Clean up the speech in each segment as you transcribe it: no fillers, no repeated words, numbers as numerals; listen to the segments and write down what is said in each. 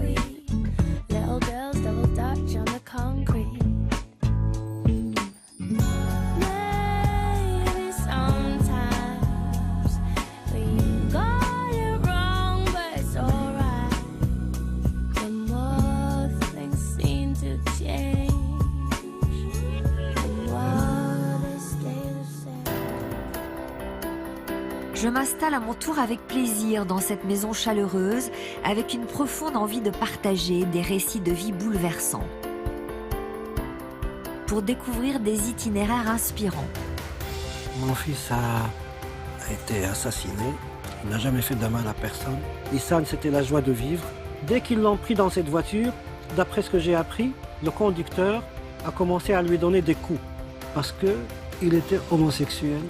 sweet. Little girls double dutch on the concrete. Maybe sometimes we got it wrong, but it's alright. The more things seem to change, the more they stay the same. Je m'installe à mon tour avec plaisir dans cette maison chaleureuse, avec une profonde envie de partager des récits de vie bouleversants. Pour découvrir des itinéraires inspirants. Mon fils a été assassiné. Il n'a jamais fait de mal à personne. Ihsan, c'était la joie de vivre. Dès qu'ils l'ont pris dans cette voiture, d'après ce que j'ai appris, le conducteur a commencé à lui donner des coups parce qu'il était homosexuel.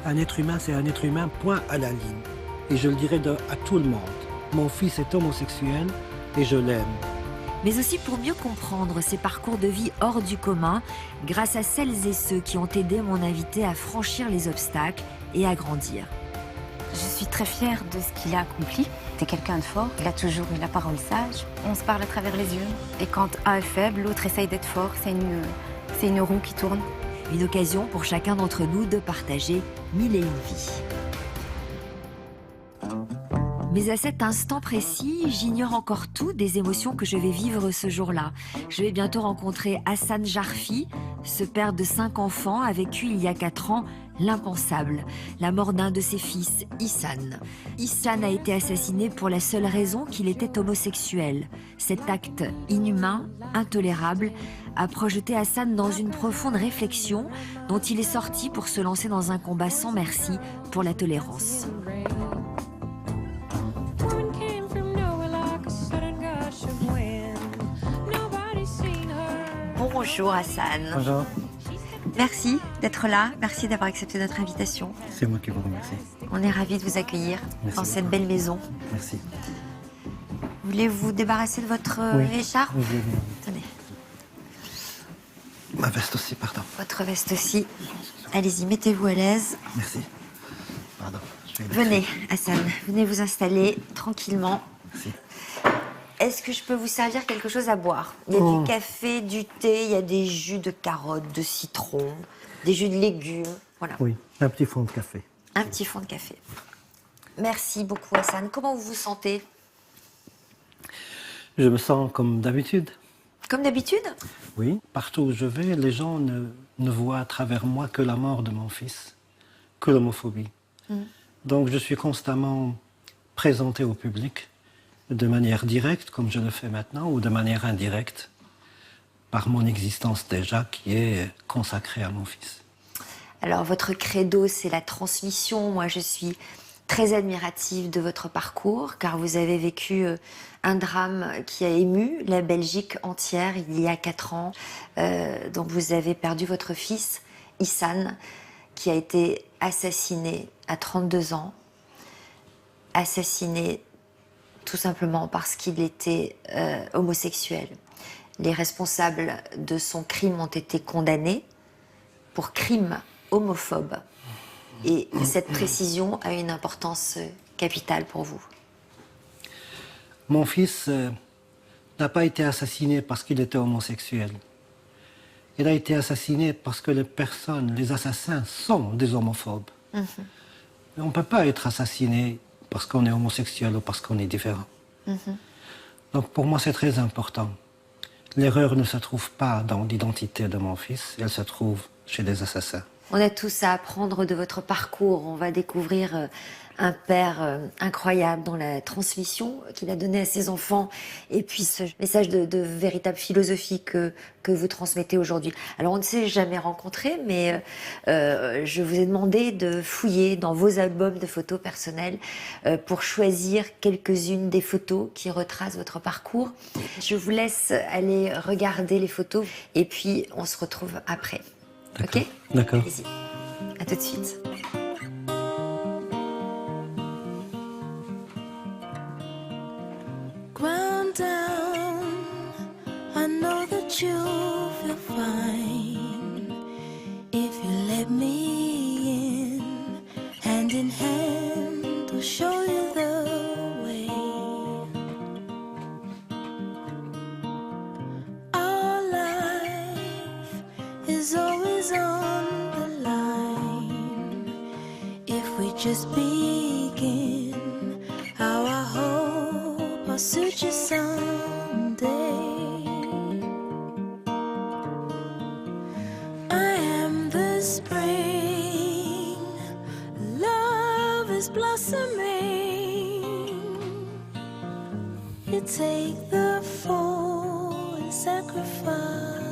Un être humain, c'est un être humain, point à la ligne. Et je le dirais à tout le monde. Mon fils est homosexuel et je l'aime. Mais aussi pour mieux comprendre ces parcours de vie hors du commun, grâce à celles et ceux qui ont aidé mon invité à franchir les obstacles et à grandir. Je suis très fière de ce qu'il a accompli. C'est quelqu'un de fort, il a toujours eu la parole sage. On se parle à travers les yeux. Et quand un est faible, l'autre essaye d'être fort. C'est une roue qui tourne. Une occasion pour chacun d'entre nous de partager mille et une vies. Mais à cet instant précis, j'ignore encore tout des émotions que je vais vivre ce jour-là. Je vais bientôt rencontrer Hassan Jarfi, ce père de 5 enfants a vécu il y a 4 ans l'impensable, la mort d'un de ses fils, Ihsan. Ihsan a été assassiné pour la seule raison qu'il était homosexuel. Cet acte inhumain, intolérable, a projeté Hassan dans une profonde réflexion dont il est sorti pour se lancer dans un combat sans merci pour la tolérance. Bonjour Hassan. Bonjour. Merci d'être là, merci d'avoir accepté notre invitation. C'est moi qui vous remercie. On est ravis de vous accueillir Merci dans cette beaucoup. belle maison. Merci. Voulez-vous débarrasser de votre écharpe? Oui. Tenez, Ma veste aussi, pardon. votre veste aussi. Allez-y, mettez-vous à l'aise. Merci. Pardon. Venez, Hassan, venez vous installer tranquillement. Merci. Est-ce que je peux vous servir quelque chose à boire? Il y a du café, du thé, il y a des jus de carottes, de citron, des jus de légumes. Voilà. Oui, un petit fond de café. Un petit fond de café. Merci beaucoup, Hassan. Comment vous vous sentez? Je me sens comme d'habitude. Comme d'habitude? Oui, partout où je vais, les gens ne voient à travers moi que la mort de mon fils, que l'homophobie. Donc je suis constamment présenté au public de manière directe, comme je le fais maintenant, ou de manière indirecte, par mon existence déjà qui est consacrée à mon fils. Alors, votre credo, c'est la transmission. Moi, je suis très admirative de votre parcours, car vous avez vécu un drame qui a ému la Belgique entière il y a 4 ans. Donc, vous avez perdu votre fils, Ihsan, qui a été assassiné à 32 ans. Assassiné tout simplement parce qu'il était homosexuel. Les responsables de son crime ont été condamnés pour crime homophobe. Et cette précision a une importance capitale pour vous. Mon fils n'a pas été assassiné parce qu'il était homosexuel. Il a été assassiné parce que les assassins sont des homophobes. Mais on ne peut pas être assassiné parce qu'on est homosexuel ou parce qu'on est différent. Donc pour moi, c'est très important. L'erreur ne se trouve pas dans l'identité de mon fils, elle se trouve chez les assassins. On a tous à apprendre de votre parcours. On va découvrir un père incroyable dans la transmission qu'il a donnée à ses enfants et puis ce message de véritable philosophie que vous transmettez aujourd'hui. Alors on ne s'est jamais rencontrés, mais je vous ai demandé de fouiller dans vos albums de photos personnelles pour choisir quelques-unes des photos qui retracent votre parcours. Je vous laisse aller regarder les photos et puis on se retrouve après. D'accord. Ok? D'accord. Allez-y. À tout de suite. Ground down, I know that you'll feel fine if you let me in, hand in hand, I'll show you the way. just begin. How I hope I'll suit you someday. I am the spring, love is blossoming. You take the fall and sacrifice.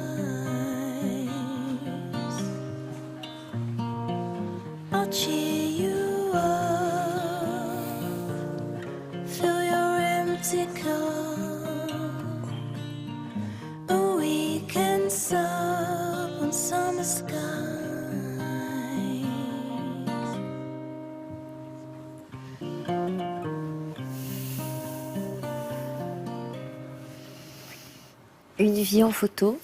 I'll cheer you up, fill your empty cup, and we can sup on summer skies. Une vie en photo,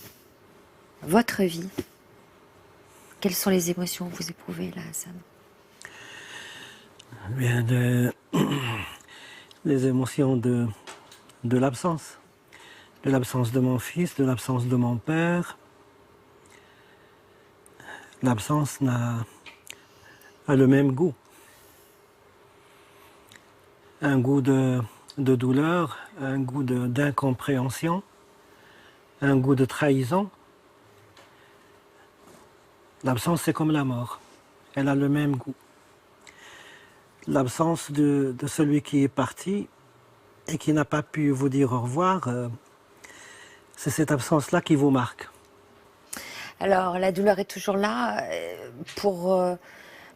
votre vie. Quelles sont les émotions que vous éprouvez là, Hassan? Bien, les émotions de l'absence. De l'absence de mon fils, de l'absence de mon père. L'absence a le même goût. Un goût de douleur, un goût d'incompréhension, un goût de trahison. L'absence, c'est comme la mort. Elle a le même goût. L'absence de celui qui est parti et qui n'a pas pu vous dire au revoir, c'est cette absence-là qui vous marque. Alors, la douleur est toujours là. Pour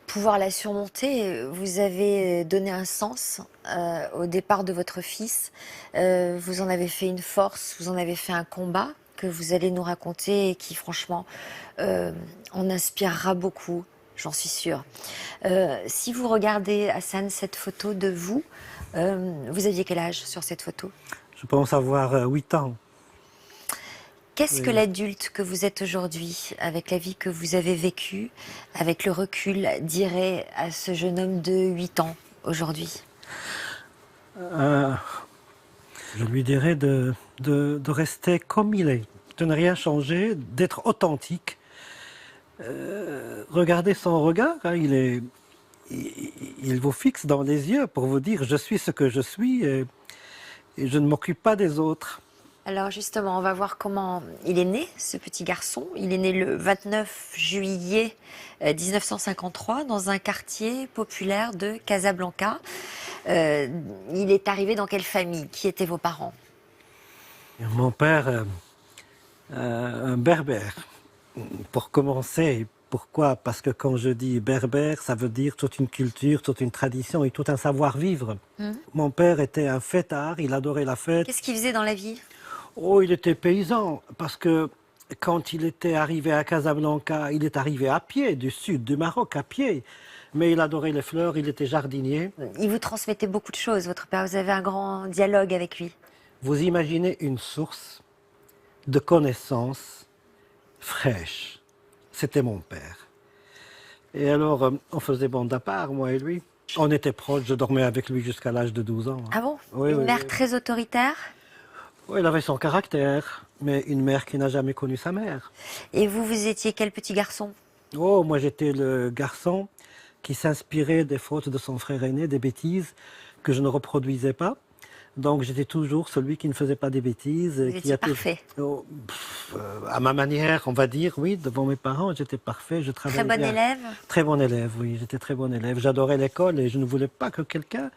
pouvoir la surmonter, vous avez donné un sens au départ de votre fils. Vous en avez fait une force, vous en avez fait un combat que vous allez nous raconter et qui, franchement, en inspirera beaucoup, j'en suis sûre. Si vous regardez, Hassan, cette photo de vous, vous aviez quel âge sur cette photo? Je pense avoir 8 ans. Qu'est-ce Oui. que l'adulte que vous êtes aujourd'hui, avec la vie que vous avez vécue, avec le recul, dirait à ce jeune homme de 8 ans aujourd'hui? Je lui dirais de rester comme il est, de ne rien changer, d'être authentique. Regardez son regard, hein, il vous fixe dans les yeux pour vous dire je suis ce que je suis et je ne m'occupe pas des autres. Alors justement, on va voir comment il est né, ce petit garçon. Il est né le 29 juillet 1953 dans un quartier populaire de Casablanca. Il est arrivé dans quelle famille? Qui étaient vos parents? Mon père, un berbère. Pour commencer, pourquoi? Parce que quand je dis berbère, ça veut dire toute une culture, toute une tradition et tout un savoir-vivre. Mon père était un fêtard, il adorait la fête. Qu'est-ce qu'il faisait dans la vie? Oh, il était paysan, parce que quand il était arrivé à Casablanca, il est arrivé à pied, du sud du Maroc, à pied. Mais il adorait les fleurs, il était jardinier. Il vous transmettait beaucoup de choses, votre père. Vous avez un grand dialogue avec lui. Vous imaginez une source de connaissances fraîches. C'était mon père. Et alors, on faisait bande à part, moi et lui. On était proches, je dormais avec lui jusqu'à l'âge de 12 ans. Ah bon? Oui, Une oui, mère oui. très autoritaire? Oui, il avait son caractère, mais une mère qui n'a jamais connu sa mère. Et vous, vous étiez quel petit garçon? Oh, moi j'étais le garçon qui s'inspirait des fautes de son frère aîné, des bêtises que je ne reproduisais pas. Donc j'étais toujours celui qui ne faisait pas des bêtises. Vous qui étiez parfait. À ma manière, on va dire, oui, devant mes parents, j'étais parfait. Je travaillais Très bon bien. élève? Très bon élève, oui, j'étais très bon élève. J'adorais l'école et je ne voulais pas que quelqu'un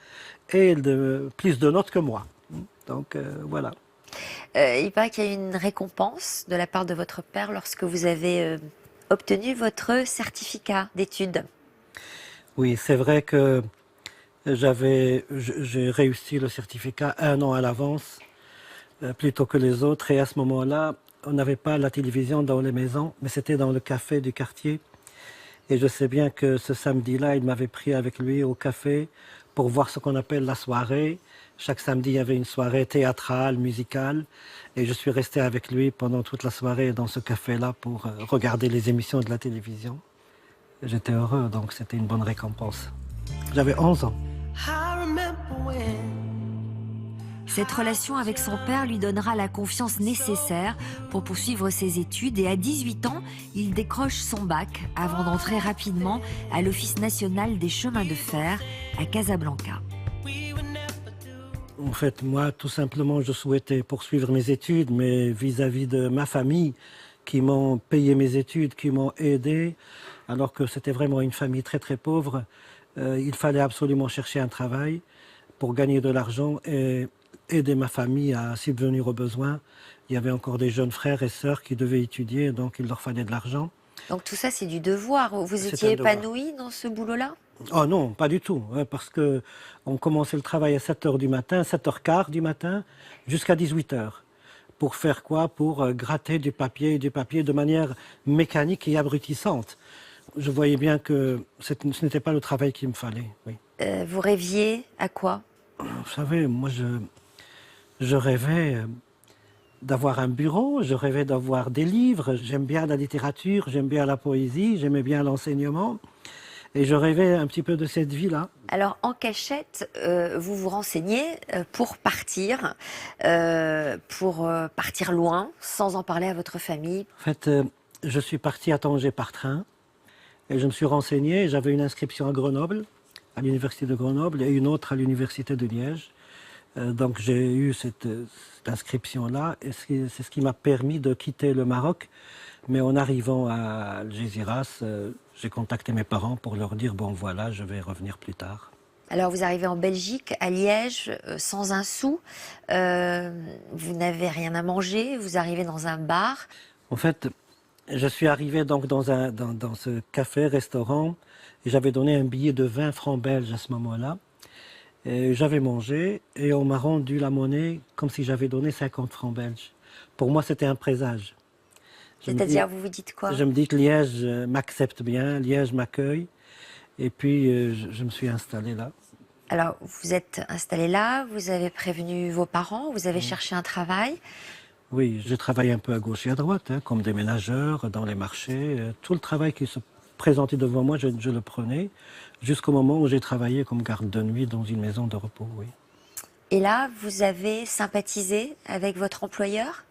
ait plus de notes que moi. Donc voilà. Il paraît qu'il y a eu une récompense de la part de votre père lorsque vous avez obtenu votre certificat d'études. Oui, c'est vrai que j'ai réussi le certificat 1 an à l'avance, plutôt que les autres. Et à ce moment-là, on n'avait pas la télévision dans les maisons, mais c'était dans le café du quartier. Et je sais bien que ce samedi-là, il m'avait pris avec lui au café pour voir ce qu'on appelle la soirée. Chaque samedi, il y avait une soirée théâtrale, musicale. Et je suis resté avec lui pendant toute la soirée dans ce café-là pour regarder les émissions de la télévision. J'étais heureux, donc c'était une bonne récompense. J'avais 11 ans. I remember when Cette relation avec son père lui donnera la confiance nécessaire pour poursuivre ses études et à 18 ans, il décroche son bac avant d'entrer rapidement à l'Office national des chemins de fer à Casablanca. En fait, moi, tout simplement, je souhaitais poursuivre mes études, mais vis-à-vis de ma famille, qui m'ont payé mes études, qui m'ont aidé, alors que c'était vraiment une famille très très pauvre, il fallait absolument chercher un travail pour gagner de l'argent et aider ma famille à subvenir aux besoins. Il y avait encore des jeunes frères et sœurs qui devaient étudier, donc il leur fallait de l'argent. Donc tout ça, c'est du devoir. Vous C'est étiez un devoir. épanoui dans ce boulot-là? Oh non, pas du tout, hein, parce que on commençait le travail à 7h du matin, 7h15 du matin, jusqu'à 18h. Pour faire quoi? Pour gratter du papier de manière mécanique et abrutissante. Je voyais bien que ce n'était pas le travail qu'il me fallait. Oui. Vous rêviez à quoi? Vous savez, moi, je rêvais d'avoir un bureau, je rêvais d'avoir des livres. J'aime bien la littérature, j'aime bien la poésie, j'aimais bien l'enseignement. Et je rêvais un petit peu de cette vie-là. Alors, en cachette, vous vous renseignez pour partir loin, sans en parler à votre famille. En fait, je suis parti à Tanger par train et je me suis renseigné. J'avais une inscription à Grenoble, à l'université de Grenoble, et une autre à l'université de Liège. Donc j'ai eu cette inscription-là et c'est ce qui m'a permis de quitter le Maroc. Mais en arrivant à Algésiras, j'ai contacté mes parents pour leur dire « bon voilà, je vais revenir plus tard ». Alors, vous arrivez en Belgique, à Liège, sans un sou. Vous n'avez rien à manger, vous arrivez dans un bar. En fait, je suis arrivé donc dans ce café-restaurant et j'avais donné un billet de 20 francs belges à ce moment-là. Et j'avais mangé et on m'a rendu la monnaie comme si j'avais donné 50 francs belges. Pour moi, c'était un présage. C'est-à-dire, vous vous dites quoi? Je me dis que Liège m'accepte bien, Liège m'accueille. Et puis, je me suis installé là. Alors, vous êtes installé là, vous avez prévenu vos parents, vous avez cherché un travail. Oui, j'ai travaillé un peu à gauche et à droite, hein, comme déménageur, dans les marchés. Tout le travail qui se présentait devant moi, je le prenais, jusqu'au moment où j'ai travaillé comme garde de nuit dans une maison de repos, oui. Et là, vous avez sympathisé avec votre employeur?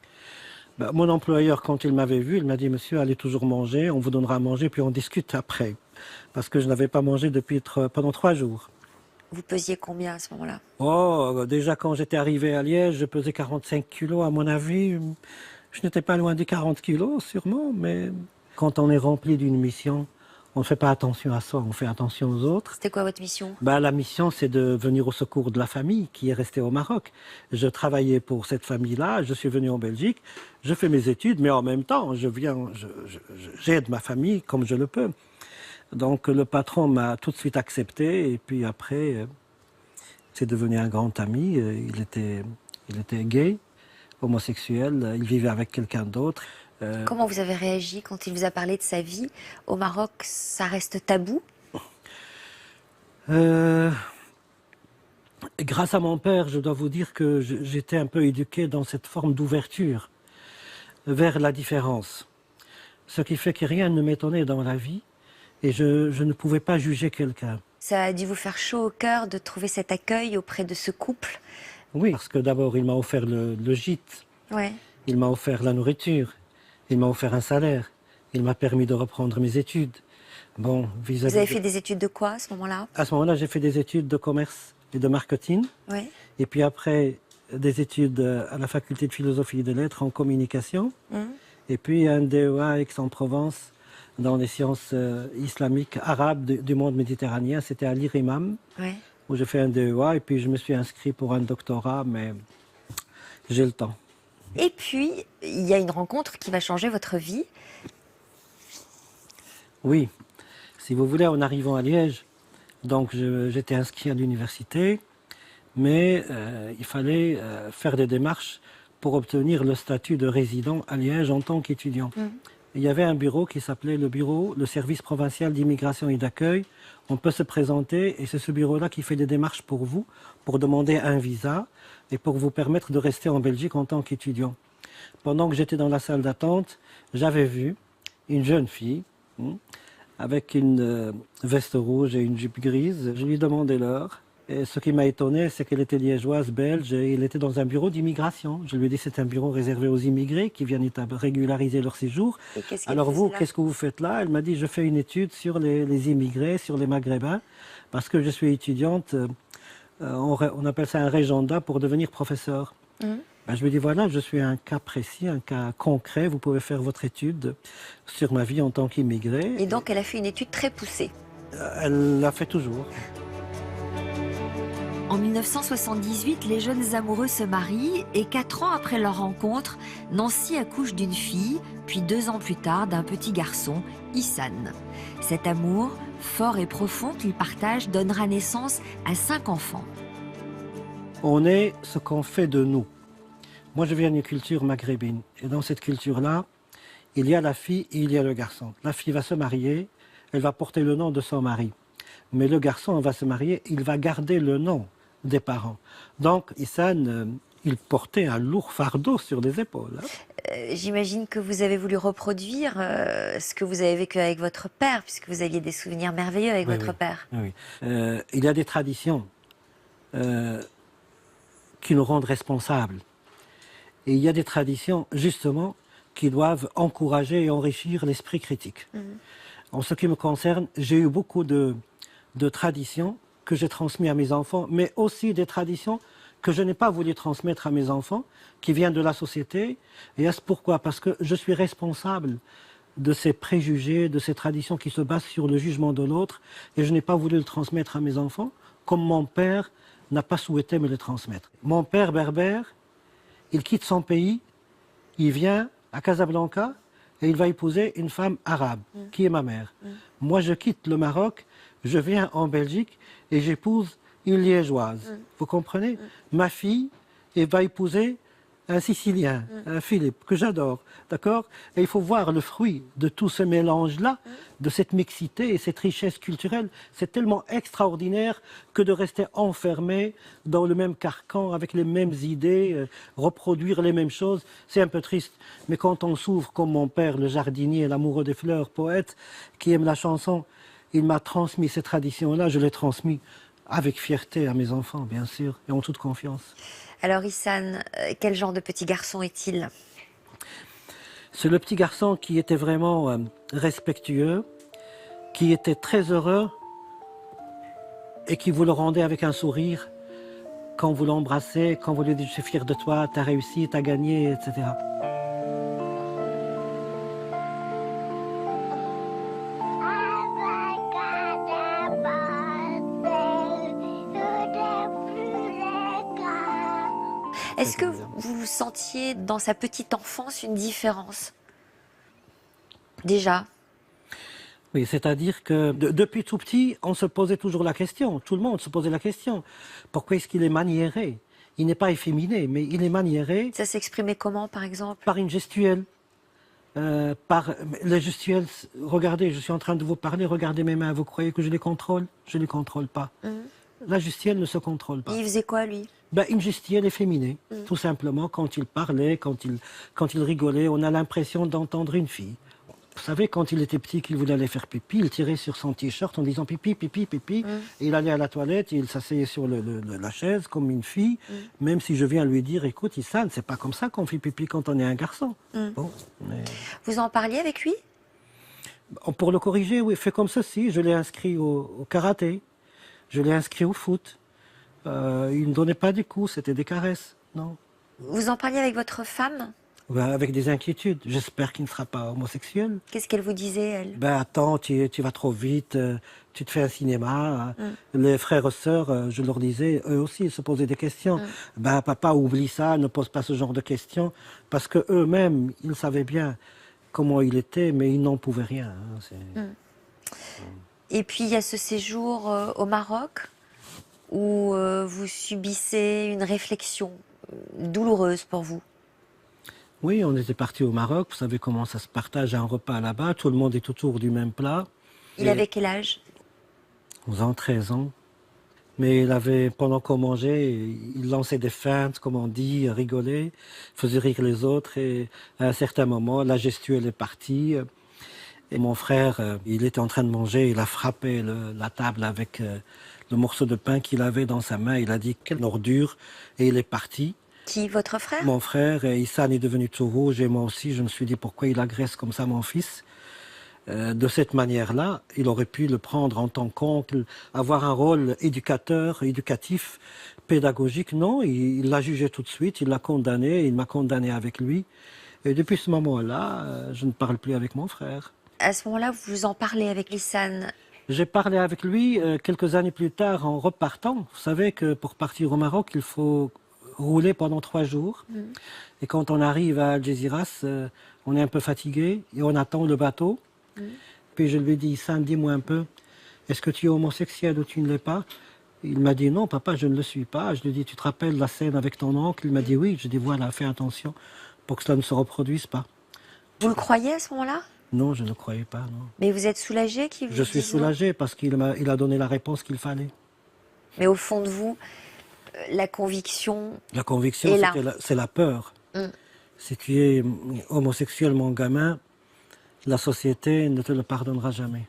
Ben, mon employeur, quand il m'avait vu, il m'a dit « Monsieur, allez toujours manger, on vous donnera à manger, puis on discute après. » Parce que je n'avais pas mangé pendant 3 jours. Vous pesiez combien à ce moment-là? Oh, déjà quand j'étais arrivé à Liège, je pesais 45 kilos. À mon avis, je n'étais pas loin des 40 kilos, sûrement. Mais quand on est rempli d'une mission, on ne fait pas attention à soi, on fait attention aux autres. C'était quoi votre mission? Ben, la mission, c'est de venir au secours de la famille qui est restée au Maroc. Je travaillais pour cette famille-là, je suis venu en Belgique, je fais mes études, mais en même temps, j'aide ma famille comme je le peux. Donc le patron m'a tout de suite accepté et puis après, c'est devenu un grand ami. Il était gay, homosexuel, il vivait avec quelqu'un d'autre. Comment vous avez réagi quand il vous a parlé de sa vie? Au Maroc, ça reste tabou? Grâce à mon père, je dois vous dire que j'étais un peu éduqué dans cette forme d'ouverture vers la différence. Ce qui fait que rien ne m'étonnait dans la vie et je ne pouvais pas juger quelqu'un. Ça a dû vous faire chaud au cœur de trouver cet accueil auprès de ce couple? Oui, parce que d'abord, il m'a offert le gîte, Ouais. il m'a offert la nourriture, il m'a offert un salaire, il m'a permis de reprendre mes études. Bon, vis-à-vis Vous avez fait des études de quoi à ce moment-là? À ce moment-là, j'ai fait des études de commerce et de marketing. Ouais. Et puis après, des études à la faculté de philosophie et de lettres en communication. Et puis un DEA à Aix-en-Provence dans les sciences islamiques arabes du monde méditerranéen. C'était à l'IRIMAM, Ouais. où j'ai fait un DEA. Et puis je me suis inscrit pour un doctorat, mais j'ai le temps. Et puis, il y a une rencontre qui va changer votre vie. Oui, si vous voulez, en arrivant à Liège, donc j'étais inscrit à l'université, mais il fallait faire des démarches pour obtenir le statut de résident à Liège en tant qu'étudiant. Il y avait un bureau qui s'appelait le service provincial d'immigration et d'accueil. On peut se présenter et c'est ce bureau-là qui fait des démarches pour vous, pour demander un visa et pour vous permettre de rester en Belgique en tant qu'étudiant. Pendant que j'étais dans la salle d'attente, j'avais vu une jeune fille avec une veste rouge et une jupe grise. Je lui demandais l'heure Et ce qui m'a étonné, c'est qu'elle était liégeoise, belge, et il était dans un bureau d'immigration. Je lui ai dit c'est un bureau réservé aux immigrés qui viennent régulariser leur séjour. Et qu'est-ce qu'elle Alors faisait vous, là? qu'est-ce que vous faites là? Elle m'a dit je fais une étude sur les immigrés, sur les Maghrébins, parce que je suis étudiante, on appelle ça un régenda pour devenir professeur. Ben, je lui ai dit voilà, je suis un cas précis, un cas concret, vous pouvez faire votre étude sur ma vie en tant qu'immigré. Et donc elle a fait une étude très poussée. Elle l'a fait toujours. En 1978, les jeunes amoureux se marient et 4 ans après leur rencontre, Nancy accouche d'une fille, puis 2 ans plus tard d'un petit garçon, Ihsan. Cet amour, fort et profond qu'ils partagent, donnera naissance à 5 enfants. On est ce qu'on fait de nous. Moi, je viens d'une culture maghrébine. Et dans cette culture-là, il y a la fille et il y a le garçon. La fille va se marier, elle va porter le nom de son mari. Mais le garçon va se marier, il va garder le nom des parents. Donc, Ihsan, il portait un lourd fardeau sur les épaules. J'imagine que vous avez voulu reproduire ce que vous avez vécu avec votre père, puisque vous aviez des souvenirs merveilleux avec votre père. Oui. Il y a des traditions qui nous rendent responsables. Et il y a des traditions, justement, qui doivent encourager et enrichir l'esprit critique. En ce qui me concerne, j'ai eu beaucoup de traditions que j'ai transmises à mes enfants, mais aussi des traditions que je n'ai pas voulu transmettre à mes enfants, qui viennent de la société. Et est-ce pourquoi? Parce que je suis responsable de ces préjugés, de ces traditions qui se basent sur le jugement de l'autre, et je n'ai pas voulu le transmettre à mes enfants, comme mon père n'a pas souhaité me le transmettre. Mon père berbère, il quitte son pays, il vient à Casablanca et il va épouser une femme arabe, qui est ma mère. Moi, je quitte le Maroc, je viens en Belgique et j'épouse une liégeoise. Vous comprenez? Ma fille va épouser un Sicilien, un Philippe, que j'adore, d'accord? Et il faut voir le fruit de tout ce mélange-là, de cette mixité et cette richesse culturelle. C'est tellement extraordinaire que de rester enfermé dans le même carcan, avec les mêmes idées, reproduire les mêmes choses. C'est un peu triste. Mais quand on s'ouvre, comme mon père, le jardinier, l'amoureux des fleurs, poète, qui aime la chanson, il m'a transmis ces traditions-là, je les transmis avec fierté à mes enfants, bien sûr, et en toute confiance. Alors Ihsan, quel genre de petit garçon est-il? C'est le petit garçon qui était vraiment respectueux, qui était très heureux et qui vous le rendait avec un sourire quand vous l'embrassez, quand vous lui dites « je suis fier de toi, t'as réussi, t'as gagné », etc. Est-ce que vous sentiez dans sa petite enfance une différence? Déjà? Oui, c'est-à-dire que depuis tout petit, on se posait toujours la question, tout le monde se posait la question, pourquoi est-ce qu'il est maniéré? Il n'est pas efféminé, mais il est maniéré. Ça s'exprimait comment, par exemple? Par une gestuelle. Par les gestuelles, regardez, je suis en train de vous parler, regardez mes mains, vous croyez que je les contrôle? Je ne les contrôle pas. La gestuelle ne se contrôle pas. Et il faisait quoi, lui? Une gestuelle efféminée, tout simplement, quand il parlait, quand il rigolait, on a l'impression d'entendre une fille. Vous savez, quand il était petit, qu'il voulait aller faire pipi, il tirait sur son t-shirt en disant pipi, pipi, pipi. Et il allait à la toilette, et il s'asseyait sur la chaise comme une fille, même si je viens lui dire, écoute, Ihsan, c'est pas comme ça qu'on fait pipi quand on est un garçon. Bon, mais... Vous en parliez avec lui? Pour le corriger, oui, fait comme ceci. Je l'ai inscrit au karaté, je l'ai inscrit au foot. Il ne donnait pas des coups, c'était des caresses, non. Vous en parliez avec votre femme? Avec des inquiétudes. J'espère qu'il ne sera pas homosexuel. Qu'est-ce qu'elle vous disait, elle? Attends, tu vas trop vite, tu te fais un cinéma. Les frères et sœurs, je leur disais, eux aussi, ils se posaient des questions. Papa, oublie ça, ne pose pas ce genre de questions. Parce qu'eux-mêmes, ils savaient bien comment il était, mais ils n'en pouvaient rien. Et puis, il y a ce séjour au Maroc, où vous subissez une réflexion douloureuse pour vous. Oui, on était partis au Maroc. Vous savez comment ça se partage un repas là-bas. Tout le monde est autour du même plat. Il avait quel âge? 11 ans, 13 ans. Mais il avait, pendant qu'on mangeait, il lançait des feintes, comme on dit, rigolait, faisait rire les autres. Et à un certain moment, la gestuelle est partie. Et mon frère, il était en train de manger, il a frappé la table avec le morceau de pain qu'il avait dans sa main. Il a dit quelle ordure et il est parti. Qui, votre frère? Mon frère, et Issane est devenu tout rouge et moi aussi, je me suis dit pourquoi il agresse comme ça mon fils. De cette manière-là, il aurait pu le prendre en tant qu'oncle, avoir un rôle éducatif, pédagogique. Non, il l'a jugé tout de suite, il l'a condamné, il m'a condamné avec lui. Et depuis ce moment-là, je ne parle plus avec mon frère. À ce moment-là, vous en parlez avec Issane? J'ai parlé avec lui quelques années plus tard en repartant. Vous savez que pour partir au Maroc, il faut rouler pendant 3 jours. Et quand on arrive à Algeciras, on est un peu fatigué et on attend le bateau. Puis je lui ai dit, Issane, dis-moi un peu, est-ce que tu es homosexuel ou tu ne l'es pas? Il m'a dit, non, papa, je ne le suis pas. Je lui ai dit, tu te rappelles la scène avec ton oncle? Il m'a dit, oui. Je lui ai dit, voilà, fais attention pour que cela ne se reproduise pas. Vous le croyez à ce moment-là? Non, je ne le croyais pas, non. Mais vous êtes soulagé qu'il vous Je suis dise non? soulagé parce qu'il a donné la réponse qu'il fallait. Mais au fond de vous, la conviction... La conviction, Et là c'est la peur. Si tu es homosexuel, mon gamin, la société ne te le pardonnera jamais.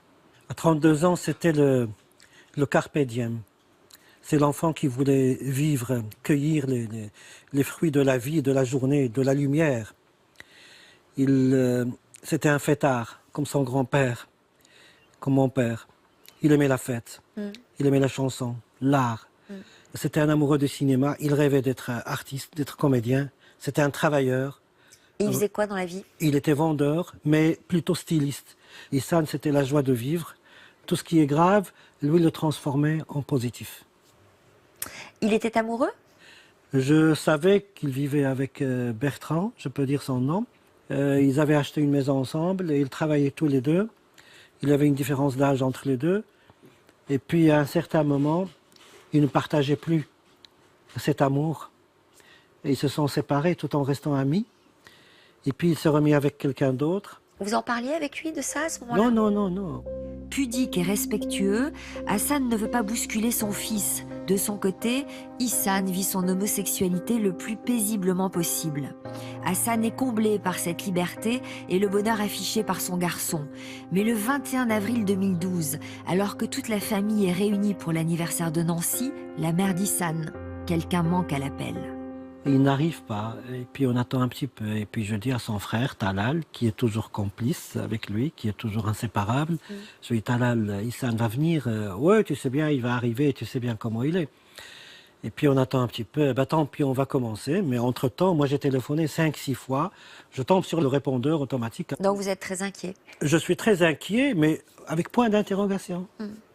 À 32 ans, c'était le carpe diem. C'est l'enfant qui voulait vivre, cueillir les fruits de la vie, de la journée, de la lumière. C'était un fêtard, comme son grand-père, comme mon père. Il aimait la fête, il aimait la chanson, l'art. C'était un amoureux du cinéma, il rêvait d'être artiste, d'être comédien. C'était un travailleur. Et il faisait quoi dans la vie? Il était vendeur, mais plutôt styliste. Issane, c'était la joie de vivre. Tout ce qui est grave, lui, le transformait en positif. Il était amoureux? Je savais qu'il vivait avec Bertrand, je peux dire son nom. Ils avaient acheté une maison ensemble et ils travaillaient tous les deux. Il y avait une différence d'âge entre les deux. Et puis, à un certain moment, ils ne partageaient plus cet amour. Et ils se sont séparés tout en restant amis. Et puis, il s'est remis avec quelqu'un d'autre. Vous en parliez avec lui de ça à ce moment-là? Non. Pudique et respectueux, Hassan ne veut pas bousculer son fils. De son côté, Issane vit son homosexualité le plus paisiblement possible. Hassan est comblé par cette liberté et le bonheur affiché par son garçon. Mais le 21 avril 2012, alors que toute la famille est réunie pour l'anniversaire de Nancy, la mère d'Issane, quelqu'un manque à l'appel. Il n'arrive pas, et puis on attend un petit peu. Et puis je dis à son frère, Talal, qui est toujours complice avec lui, qui est toujours inséparable, je lui dis, Talal, Issane va venir, ouais, tu sais bien, il va arriver, tu sais bien comment il est. Et puis on attend un petit peu, tant pis, on va commencer. Mais entre-temps, moi j'ai téléphoné 5-6 fois, je tombe sur le répondeur automatique. Donc vous êtes très inquiet? Je suis très inquiet, mais avec point d'interrogation.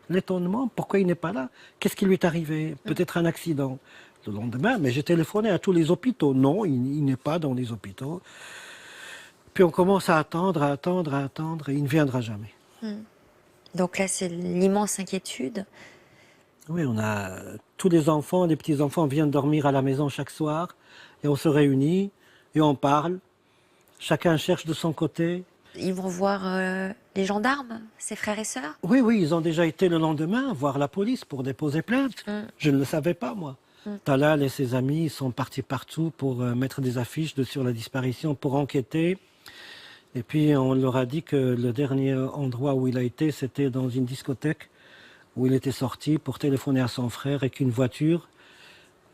L'étonnement, pourquoi il n'est pas là? Qu'est-ce qui lui est arrivé? Peut-être un accident. Le lendemain, mais j'ai téléphoné à tous les hôpitaux. Non, il n'est pas dans les hôpitaux. Puis on commence à attendre, et il ne viendra jamais. Donc là, c'est l'immense inquiétude. Oui, on a tous les enfants, les petits-enfants viennent dormir à la maison chaque soir, et on se réunit, et on parle. Chacun cherche de son côté. Ils vont voir les gendarmes, ses frères et sœurs? Oui, ils ont déjà été le lendemain voir la police pour déposer plainte. Je ne le savais pas, moi. Talal et ses amis sont partis partout pour mettre des affiches sur la disparition, pour enquêter. Et puis on leur a dit que le dernier endroit où il a été, c'était dans une discothèque où il était sorti pour téléphoner à son frère et qu'une voiture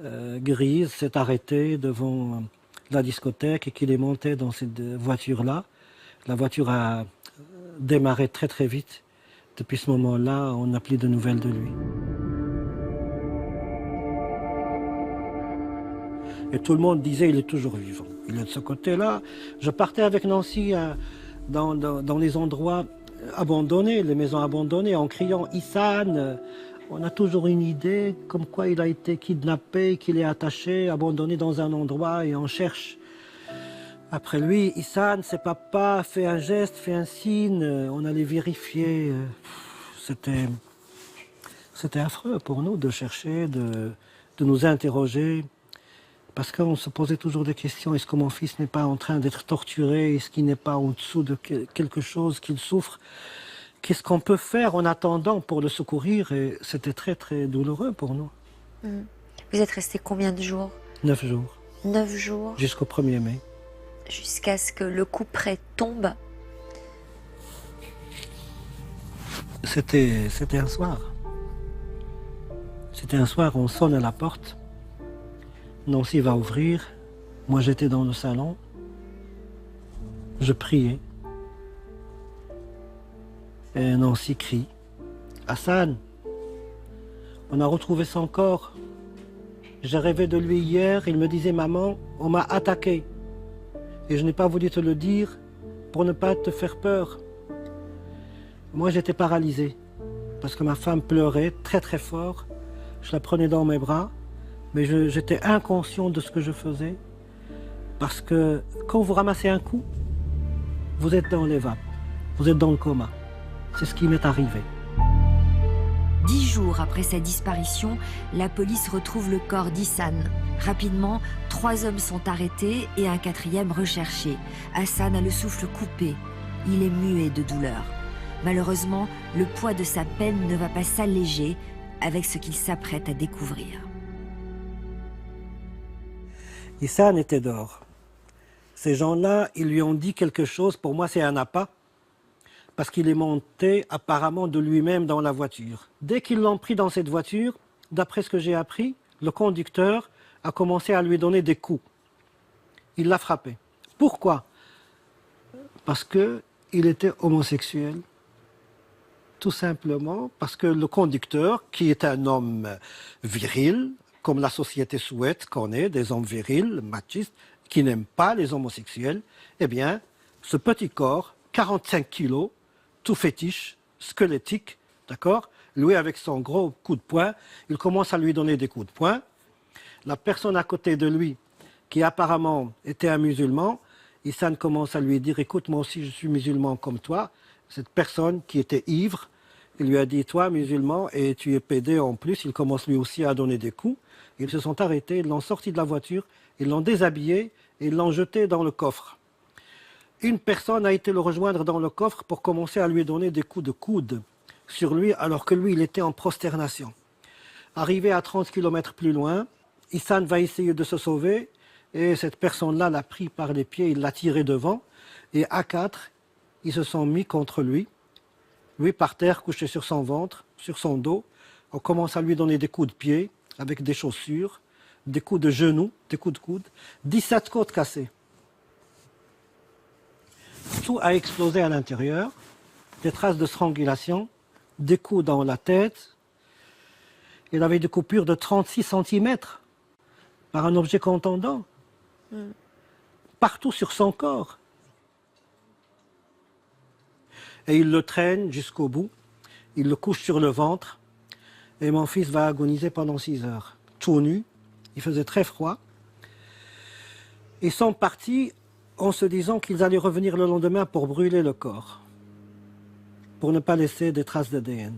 grise s'est arrêtée devant la discothèque et qu'il est monté dans cette voiture-là. La voiture a démarré très très vite. Depuis ce moment-là, on n'a plus de nouvelles de lui. Et tout le monde disait il est toujours vivant. Il est de ce côté-là. Je partais avec Nancy dans les endroits abandonnés, les maisons abandonnées, en criant Issane. On a toujours une idée comme quoi il a été kidnappé, qu'il est attaché, abandonné dans un endroit et on cherche. Après lui, Issane, c'est papa, fait un geste, fait un signe. On allait vérifier. C'était affreux pour nous de chercher, de nous interroger. Parce qu'on se posait toujours des questions. Est-ce que mon fils n'est pas en train d'être torturé? Est-ce qu'il n'est pas en dessous de quelque chose qu'il souffre? Qu'est-ce qu'on peut faire en attendant pour le secourir? Et c'était très, très douloureux pour nous. Vous êtes resté combien de jours? 9 jours. 9 jours? Jusqu'au 1er mai. Jusqu'à ce que le coup près tombe? C'était un soir. C'était un soir, on sonne à la porte. Nancy va ouvrir. Moi, j'étais dans le salon. Je priais. Et Nancy crie. Hassan, on a retrouvé son corps. J'ai rêvé de lui hier. Il me disait, maman, on m'a attaqué. Et je n'ai pas voulu te le dire pour ne pas te faire peur. Moi, j'étais paralysé. Parce que ma femme pleurait très très fort. Je la prenais dans mes bras. Mais j'étais inconscient de ce que je faisais. Parce que quand vous ramassez un coup, vous êtes dans les vapes. Vous êtes dans le coma. C'est ce qui m'est arrivé. 10 jours après sa disparition, la police retrouve le corps d'Hissane. Rapidement, 3 hommes sont arrêtés et un 4e recherché. Hassan a le souffle coupé. Il est muet de douleur. Malheureusement, le poids de sa peine ne va pas s'alléger avec ce qu'il s'apprête à découvrir. Hissane était dehors. Ces gens-là, ils lui ont dit quelque chose. Pour moi, c'est un appât. Parce qu'il est monté apparemment de lui-même dans la voiture. Dès qu'ils l'ont pris dans cette voiture, d'après ce que j'ai appris, le conducteur a commencé à lui donner des coups. Il l'a frappé. Pourquoi? Parce qu'il était homosexuel. Tout simplement parce que le conducteur, qui est un homme viril, comme la société souhaite qu'on ait des hommes virils, machistes, qui n'aiment pas les homosexuels, eh bien, ce petit corps, 45 kilos, tout fétiche, squelettique, d'accord? Lui, avec son gros coup de poing, il commence à lui donner des coups de poing. La personne à côté de lui, qui apparemment était un musulman, Hissane commence à lui dire, écoute, moi aussi je suis musulman comme toi. Cette personne qui était ivre, il lui a dit, toi musulman, et tu es pédé en plus, il commence lui aussi à donner des coups. Ils se sont arrêtés, ils l'ont sorti de la voiture, ils l'ont déshabillé et ils l'ont jeté dans le coffre. Une personne a été le rejoindre dans le coffre pour commencer à lui donner des coups de coude sur lui, alors que lui, il était en prosternation. Arrivé à 30 km plus loin, Hissane va essayer de se sauver, et cette personne-là l'a pris par les pieds, il l'a tiré devant, et à 4, ils se sont mis contre lui. Lui par terre, couché sur son ventre, sur son dos. On commence à lui donner des coups de pied, avec des chaussures, des coups de genoux, des coups de coude, 17 côtes cassées. Tout a explosé à l'intérieur, des traces de strangulation, des coups dans la tête. Il avait des coupures de 36 cm par un objet contondant, partout sur son corps. Et il le traîne jusqu'au bout, il le couche sur le ventre, et mon fils va agoniser pendant 6 heures, tout nu, il faisait très froid. Ils sont partis en se disant qu'ils allaient revenir le lendemain pour brûler le corps, pour ne pas laisser des traces d'ADN.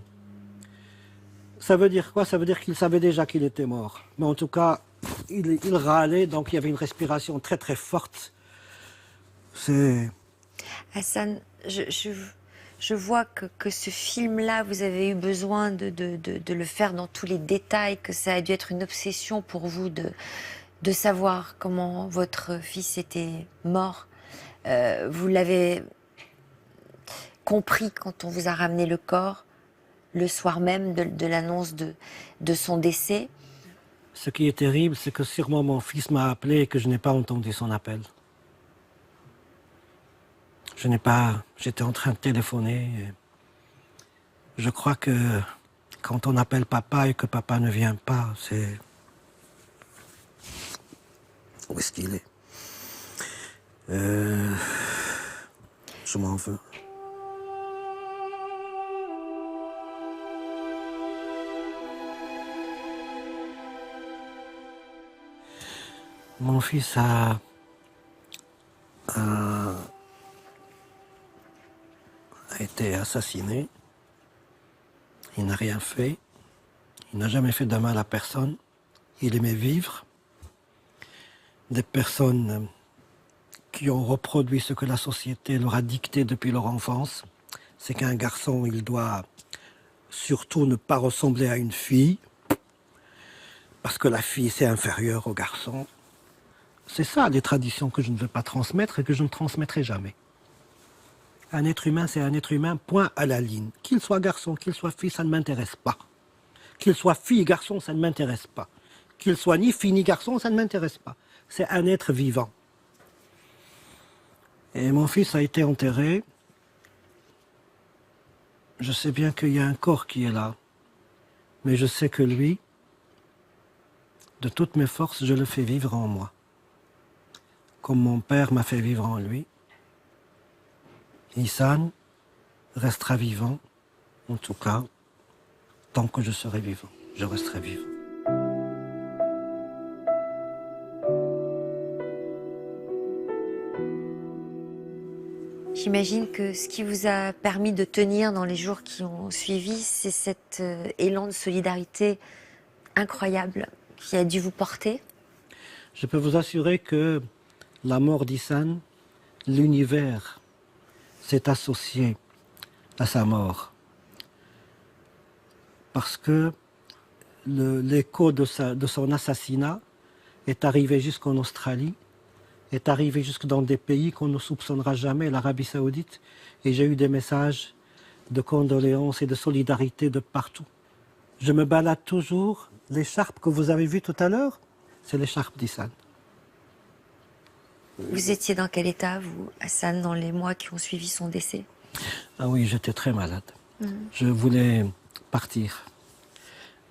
Ça veut dire quoi? Ça veut dire qu'ils savaient déjà qu'il était mort. Mais en tout cas, il râlait, donc il y avait une respiration très très forte. C'est... Hassan, je vois que ce film-là, vous avez eu besoin de le faire dans tous les détails, que ça a dû être une obsession pour vous de savoir comment votre fils était mort. Vous l'avez compris quand on vous a ramené le corps, le soir même de l'annonce de son décès. Ce qui est terrible, c'est que sûrement mon fils m'a appelé et que je n'ai pas entendu son appel. J'étais en train de téléphoner. Je crois que quand on appelle papa et que papa ne vient pas, c'est... Où est-ce qu'il est? Je m'en veux. Mon fils a été assassiné. Il n'a rien fait. Il n'a jamais fait de mal à personne. Il aimait vivre. Des personnes qui ont reproduit ce que la société leur a dicté depuis leur enfance. C'est qu'un garçon, il doit surtout ne pas ressembler à une fille, parce que la fille, c'est inférieur au garçon. C'est ça, les traditions que je ne veux pas transmettre et que je ne transmettrai jamais. Un être humain, c'est un être humain, point à la ligne. Qu'il soit garçon, qu'il soit fille, ça ne m'intéresse pas. Qu'il soit fille, garçon, ça ne m'intéresse pas. Qu'il soit ni fille ni garçon, ça ne m'intéresse pas. C'est un être vivant. Et mon fils a été enterré. Je sais bien qu'il y a un corps qui est là. Mais je sais que lui, de toutes mes forces, je le fais vivre en moi. Comme mon père m'a fait vivre en lui. Ihsan restera vivant, en tout cas, tant que je serai vivant. Je resterai vivant. J'imagine que ce qui vous a permis de tenir dans les jours qui ont suivi, c'est cet élan de solidarité incroyable qui a dû vous porter. Je peux vous assurer que la mort d'Ihsan, l'univers s'est associé à sa mort. Parce que l'écho de son assassinat est arrivé jusqu'en Australie, est arrivé jusque dans des pays qu'on ne soupçonnera jamais, l'Arabie Saoudite, et j'ai eu des messages de condoléances et de solidarité de partout. Je me balade toujours, l'écharpe que vous avez vue tout à l'heure, c'est l'écharpe d'Ihsan. Vous étiez dans quel état, vous, Hassan, dans les mois qui ont suivi son décès? Ah oui, j'étais très malade. Je voulais partir.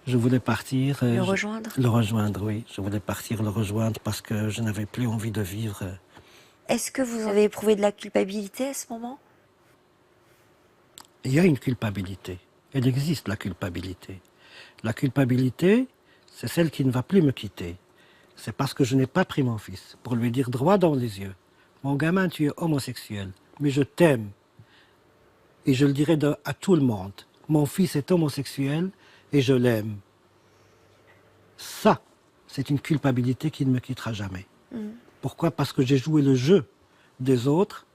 Je voulais partir. Le rejoindre? Le rejoindre, oui. Je voulais partir, le rejoindre parce que je n'avais plus envie de vivre. Est-ce que vous avez éprouvé de la culpabilité à ce moment? Il y a une culpabilité. Elle existe, la culpabilité. La culpabilité, c'est celle qui ne va plus me quitter. C'est parce que je n'ai pas pris mon fils pour lui dire droit dans les yeux. Mon gamin, tu es homosexuel, mais je t'aime. Et je le dirai à tout le monde. Mon fils est homosexuel et je l'aime. Ça, c'est une culpabilité qui ne me quittera jamais. Pourquoi? Parce que j'ai joué le jeu des autres.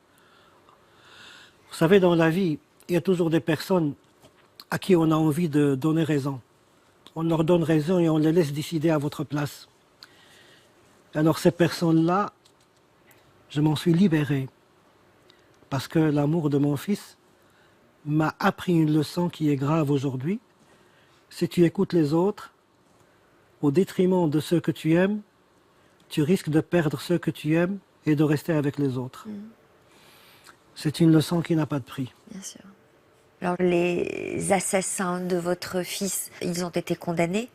Vous savez, dans la vie, il y a toujours des personnes à qui on a envie de donner raison. On leur donne raison et on les laisse décider à votre place. Alors ces personnes-là, je m'en suis libéré. Parce que l'amour de mon fils m'a appris une leçon qui est grave aujourd'hui. Si tu écoutes les autres, au détriment de ceux que tu aimes, tu risques de perdre ceux que tu aimes et de rester avec les autres. C'est une leçon qui n'a pas de prix. Bien sûr. Alors, les assassins de votre fils, ils ont été condamnés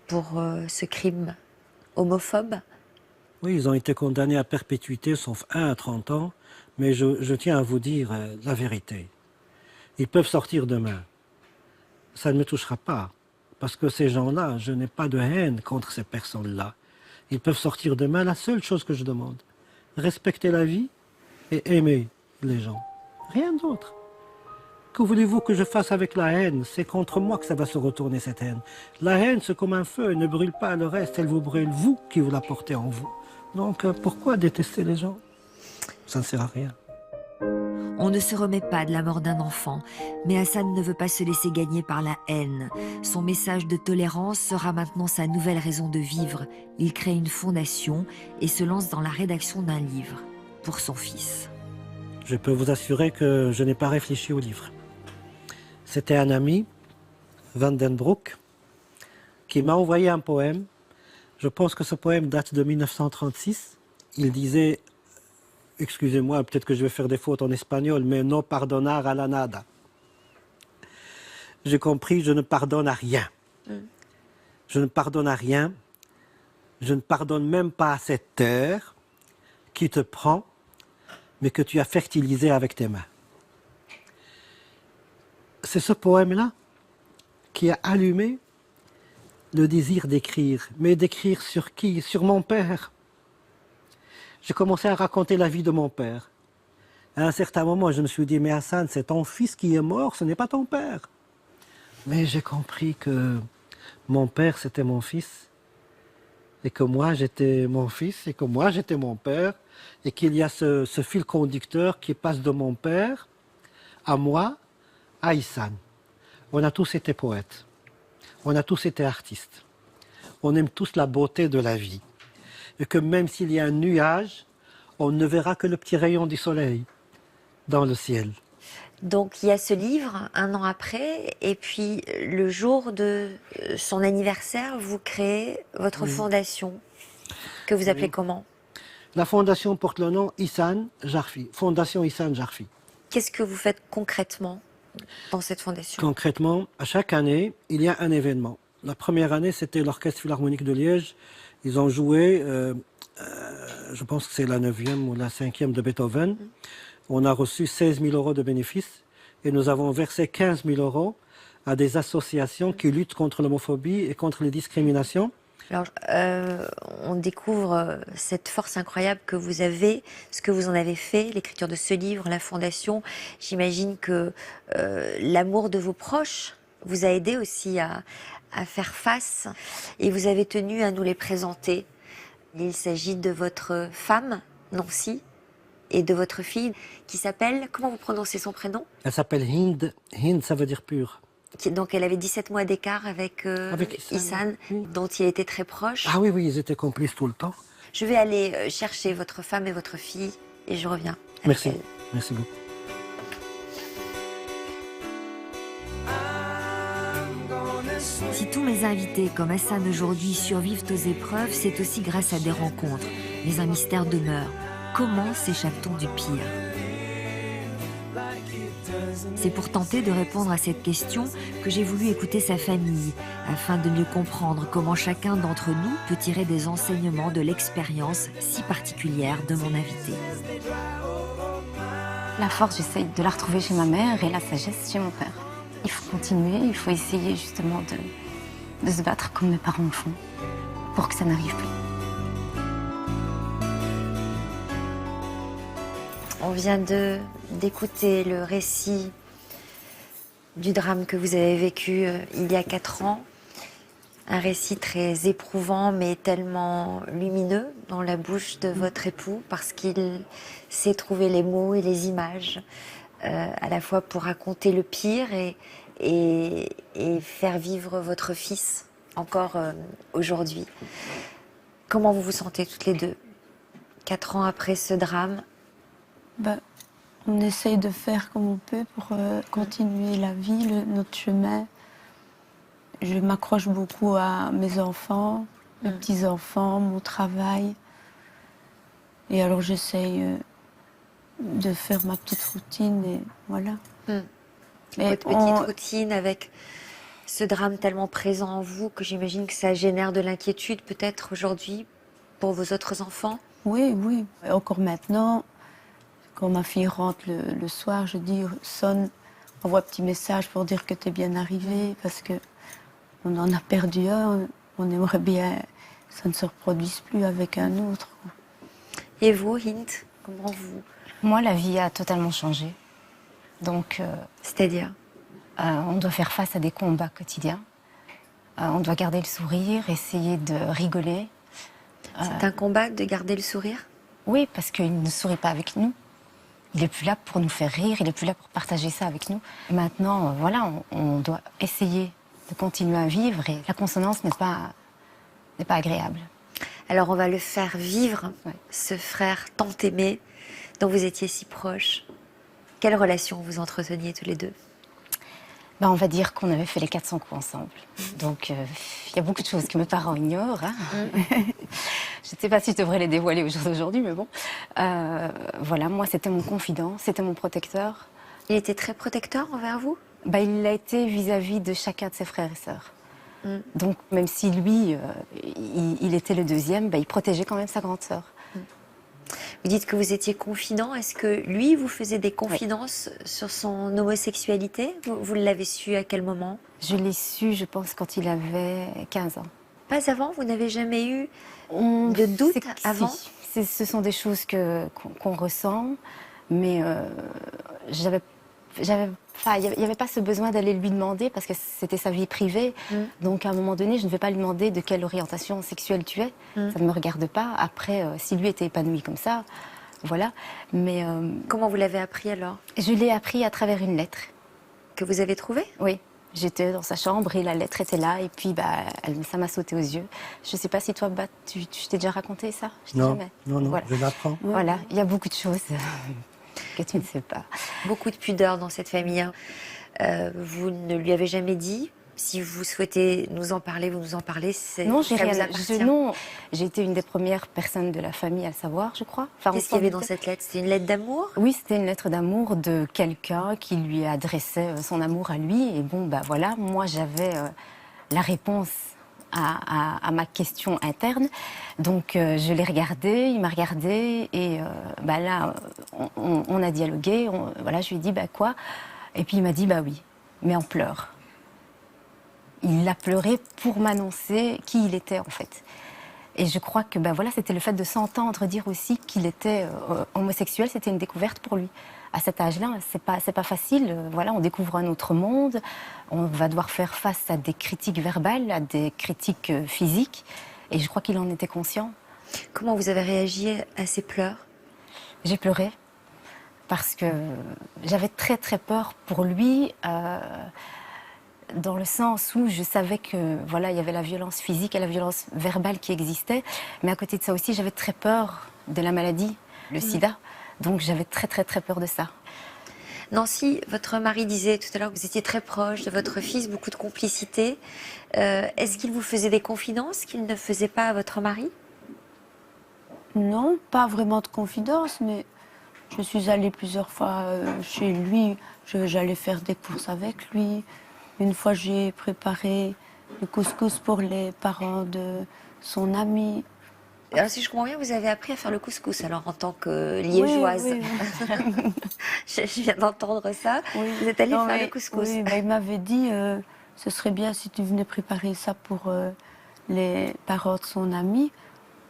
pour ce crime homophobe? Oui, ils ont été condamnés à perpétuité, sauf un à 30 ans. Mais je tiens à vous dire la vérité. Ils peuvent sortir demain. Ça ne me touchera pas. Parce que ces gens-là, je n'ai pas de haine contre ces personnes-là. Ils peuvent sortir demain. La seule chose que je demande, respecter la vie et aimer les gens. Rien d'autre. Que voulez-vous que je fasse avec la haine? C'est contre moi que ça va se retourner, cette haine. La haine, c'est comme un feu, elle ne brûle pas le reste, elle vous brûle, vous qui vous la portez en vous. Donc pourquoi détester les gens? Ça ne sert à rien. On ne se remet pas de la mort d'un enfant, mais Hassan ne veut pas se laisser gagner par la haine. Son message de tolérance sera maintenant sa nouvelle raison de vivre. Il crée une fondation et se lance dans la rédaction d'un livre pour son fils. Je peux vous assurer que je n'ai pas réfléchi au livre. C'était un ami, Van den Broek, qui m'a envoyé un poème. Je pense que ce poème date de 1936. Il disait, excusez-moi, peut-être que je vais faire des fautes en espagnol, mais no pardonar a la nada. J'ai compris, je ne pardonne à rien. Je ne pardonne à rien. Je ne pardonne même pas à cette terre qui te prend, mais que tu as fertilisé avec tes mains. C'est ce poème-là qui a allumé le désir d'écrire. Mais d'écrire sur qui? Sur mon père. J'ai commencé à raconter la vie de mon père. À un certain moment, je me suis dit, mais Hassan, c'est ton fils qui est mort, ce n'est pas ton père. Mais j'ai compris que mon père, c'était mon fils, et que moi, j'étais mon fils, et que moi, j'étais mon père, et qu'il y a ce fil conducteur qui passe de mon père à moi, à Ihsan. On a tous été poètes, on a tous été artistes, on aime tous la beauté de la vie. Et que même s'il y a un nuage, on ne verra que le petit rayon du soleil dans le ciel. Donc il y a ce livre, 1 an après, et puis le jour de son anniversaire, vous créez votre fondation, que vous appelez comment? La fondation porte le nom Ihsan Jarfi, Fondation Ihsan Jarfi. Qu'est-ce que vous faites concrètement dans cette fondation? Concrètement, à chaque année, il y a un événement. La première année, c'était l'Orchestre Philharmonique de Liège. Ils ont joué, je pense que c'est la 9e ou la 5e de Beethoven. On a reçu 16 000 euros de bénéfices et nous avons versé 15 000 euros à des associations qui luttent contre l'homophobie et contre les discriminations. Alors, on découvre cette force incroyable que vous avez, ce que vous en avez fait, l'écriture de ce livre, la fondation. J'imagine que l'amour de vos proches vous a aidé aussi à faire face et vous avez tenu à nous les présenter. Il s'agit de votre femme, Nancy, et de votre fille qui s'appelle, comment vous prononcez son prénom? Elle s'appelle Hind. Hind, ça veut dire pur. Donc elle avait 17 mois d'écart avec Ihsan, Ihsan, oui. dont il était très proche. Ah oui, oui, ils étaient complices tout le temps. Je vais aller chercher votre femme et votre fille et je reviens. avec Merci, elle. merci beaucoup. Si tous mes invités, comme Hassan aujourd'hui, survivent aux épreuves, c'est aussi grâce à des rencontres. Mais un mystère demeure. Comment s'échappe-t-on du pire? C'est pour tenter de répondre à cette question que j'ai voulu écouter sa famille, afin de mieux comprendre comment chacun d'entre nous peut tirer des enseignements de l'expérience si particulière de mon invité. La force, j'essaye de la retrouver chez ma mère et la sagesse chez mon père. Il faut continuer, il faut essayer justement de se battre comme mes parents le font pour que ça n'arrive plus. On vient d'écouter le récit du drame que vous avez vécu il y a 4 ans. Un récit très éprouvant mais tellement lumineux dans la bouche de votre époux parce qu'il sait trouver les mots et les images à la fois pour raconter le pire et faire vivre votre fils encore aujourd'hui. Comment vous vous sentez toutes les deux 4 ans après ce drame? On essaye de faire comme on peut pour continuer la vie, notre chemin. Je m'accroche beaucoup à mes enfants, mes petits-enfants, mon travail. Et alors j'essaye de faire ma petite routine et voilà. Votre petite routine avec ce drame tellement présent en vous que j'imagine que ça génère de l'inquiétude peut-être aujourd'hui pour vos autres enfants? Oui, oui. Et encore maintenant, quand ma fille rentre le soir, je dis sonne, envoie un petit message pour dire que tu es bien arrivé parce que on en a perdu un. On aimerait bien que ça ne se reproduise plus avec un autre. Et vous, Hind, comment vous... Moi, la vie a totalement changé. Donc, C'est-à-dire? on doit faire face à des combats quotidiens. On doit garder le sourire, essayer de rigoler. C'est un combat de garder le sourire? Oui, parce qu'il ne sourit pas avec nous. Il n'est plus là pour nous faire rire, il n'est plus là pour partager ça avec nous. Et maintenant, voilà, on doit essayer de continuer à vivre et la consonance n'est pas agréable. Alors on va le faire vivre, Ouais. ce frère tant aimé dont vous étiez si proche. Quelle relation vous entreteniez tous les deux? On va dire qu'on avait fait les 400 coups ensemble. Donc, il y a beaucoup de choses que mes parents ignorent. Hein. Je ne sais pas si je devrais les dévoiler au jour d'aujourd'hui, mais bon. Voilà, moi, c'était mon confident, c'était mon protecteur. Il était très protecteur envers vous? Il l'a été vis-à-vis de chacun de ses frères et sœurs. Donc, même si lui, il était le deuxième, il protégeait quand même sa grande sœur. Vous dites que vous étiez confident. Est-ce que lui vous faisait des confidences sur son homosexualité? Vous l'avez su à quel moment? Je l'ai su, je pense, quand il avait 15 ans. Pas avant? Vous n'avez jamais eu de doute avant? Si. Ce sont des choses qu'on ressent, mais il n'y avait pas ce besoin d'aller lui demander parce que c'était sa vie privée. Donc à un moment donné, je ne vais pas lui demander de quelle orientation sexuelle tu es. Ça ne me regarde pas. Après, si lui était épanoui comme ça, voilà. Mais Comment vous l'avez appris alors? je l'ai appris à travers une lettre. Que vous avez trouvé? Oui. J'étais dans sa chambre et la lettre était là et puis ça m'a sauté aux yeux. Je ne sais pas si toi, tu t'es déjà raconté ça? Je t'ai Non, jamais. non, Voilà. je l'apprends. Voilà, il y a beaucoup de choses. que tu ne sais pas. Beaucoup de pudeur dans cette famille. Hein. Vous ne lui avez jamais dit? Si vous souhaitez nous en parler, vous nous en parlez. Non, j'ai ça vous rien. appartient. Non, j'ai été une des premières personnes de la famille à le savoir, je crois. Enfin, Qu'est-ce qu'il y avait dans cette lettre? C'était une lettre d'amour? Oui, c'était une lettre d'amour de quelqu'un qui lui adressait son amour à lui. Et bon, bah voilà, moi j'avais la réponse à ma question interne. Donc je l'ai regardé, il m'a regardé et bah là, on a dialogué. Voilà, je lui ai dit bah quoi? Et puis il m'a dit bah oui, mais en pleurs. Il a pleuré pour m'annoncer qui il était en fait. Et je crois que ben voilà, c'était le fait de s'entendre dire aussi qu'il était homosexuel, c'était une découverte pour lui. À cet âge-là, c'est pas facile. Voilà, on découvre un autre monde, on va devoir faire face à des critiques verbales, à des critiques physiques. Et je crois qu'il en était conscient. Comment vous avez réagi à ces pleurs? J'ai pleuré parce que j'avais très très peur pour lui. Dans le sens où je savais que voilà, il y avait la violence physique et la violence verbale qui existait, mais à côté de ça aussi, j'avais très peur de la maladie, le sida. Donc j'avais très très très peur de ça. Nancy, votre mari disait tout à l'heure que vous étiez très proche de votre fils, beaucoup de complicité. Est-ce qu'il vous faisait des confidences qu'il ne faisait pas à votre mari? Non, pas vraiment de confidence, mais je suis allée plusieurs fois chez lui. J'allais faire des courses avec lui. Une fois, j'ai préparé le couscous pour les parents de son ami. Alors, si je comprends bien, vous avez appris à faire le couscous, alors en tant que liégeoise. Oui, oui. Je viens d'entendre ça. Oui. Vous êtes allée Non, faire mais- le couscous. Oui, il m'avait dit ce serait bien si tu venais préparer ça pour les parents de son ami.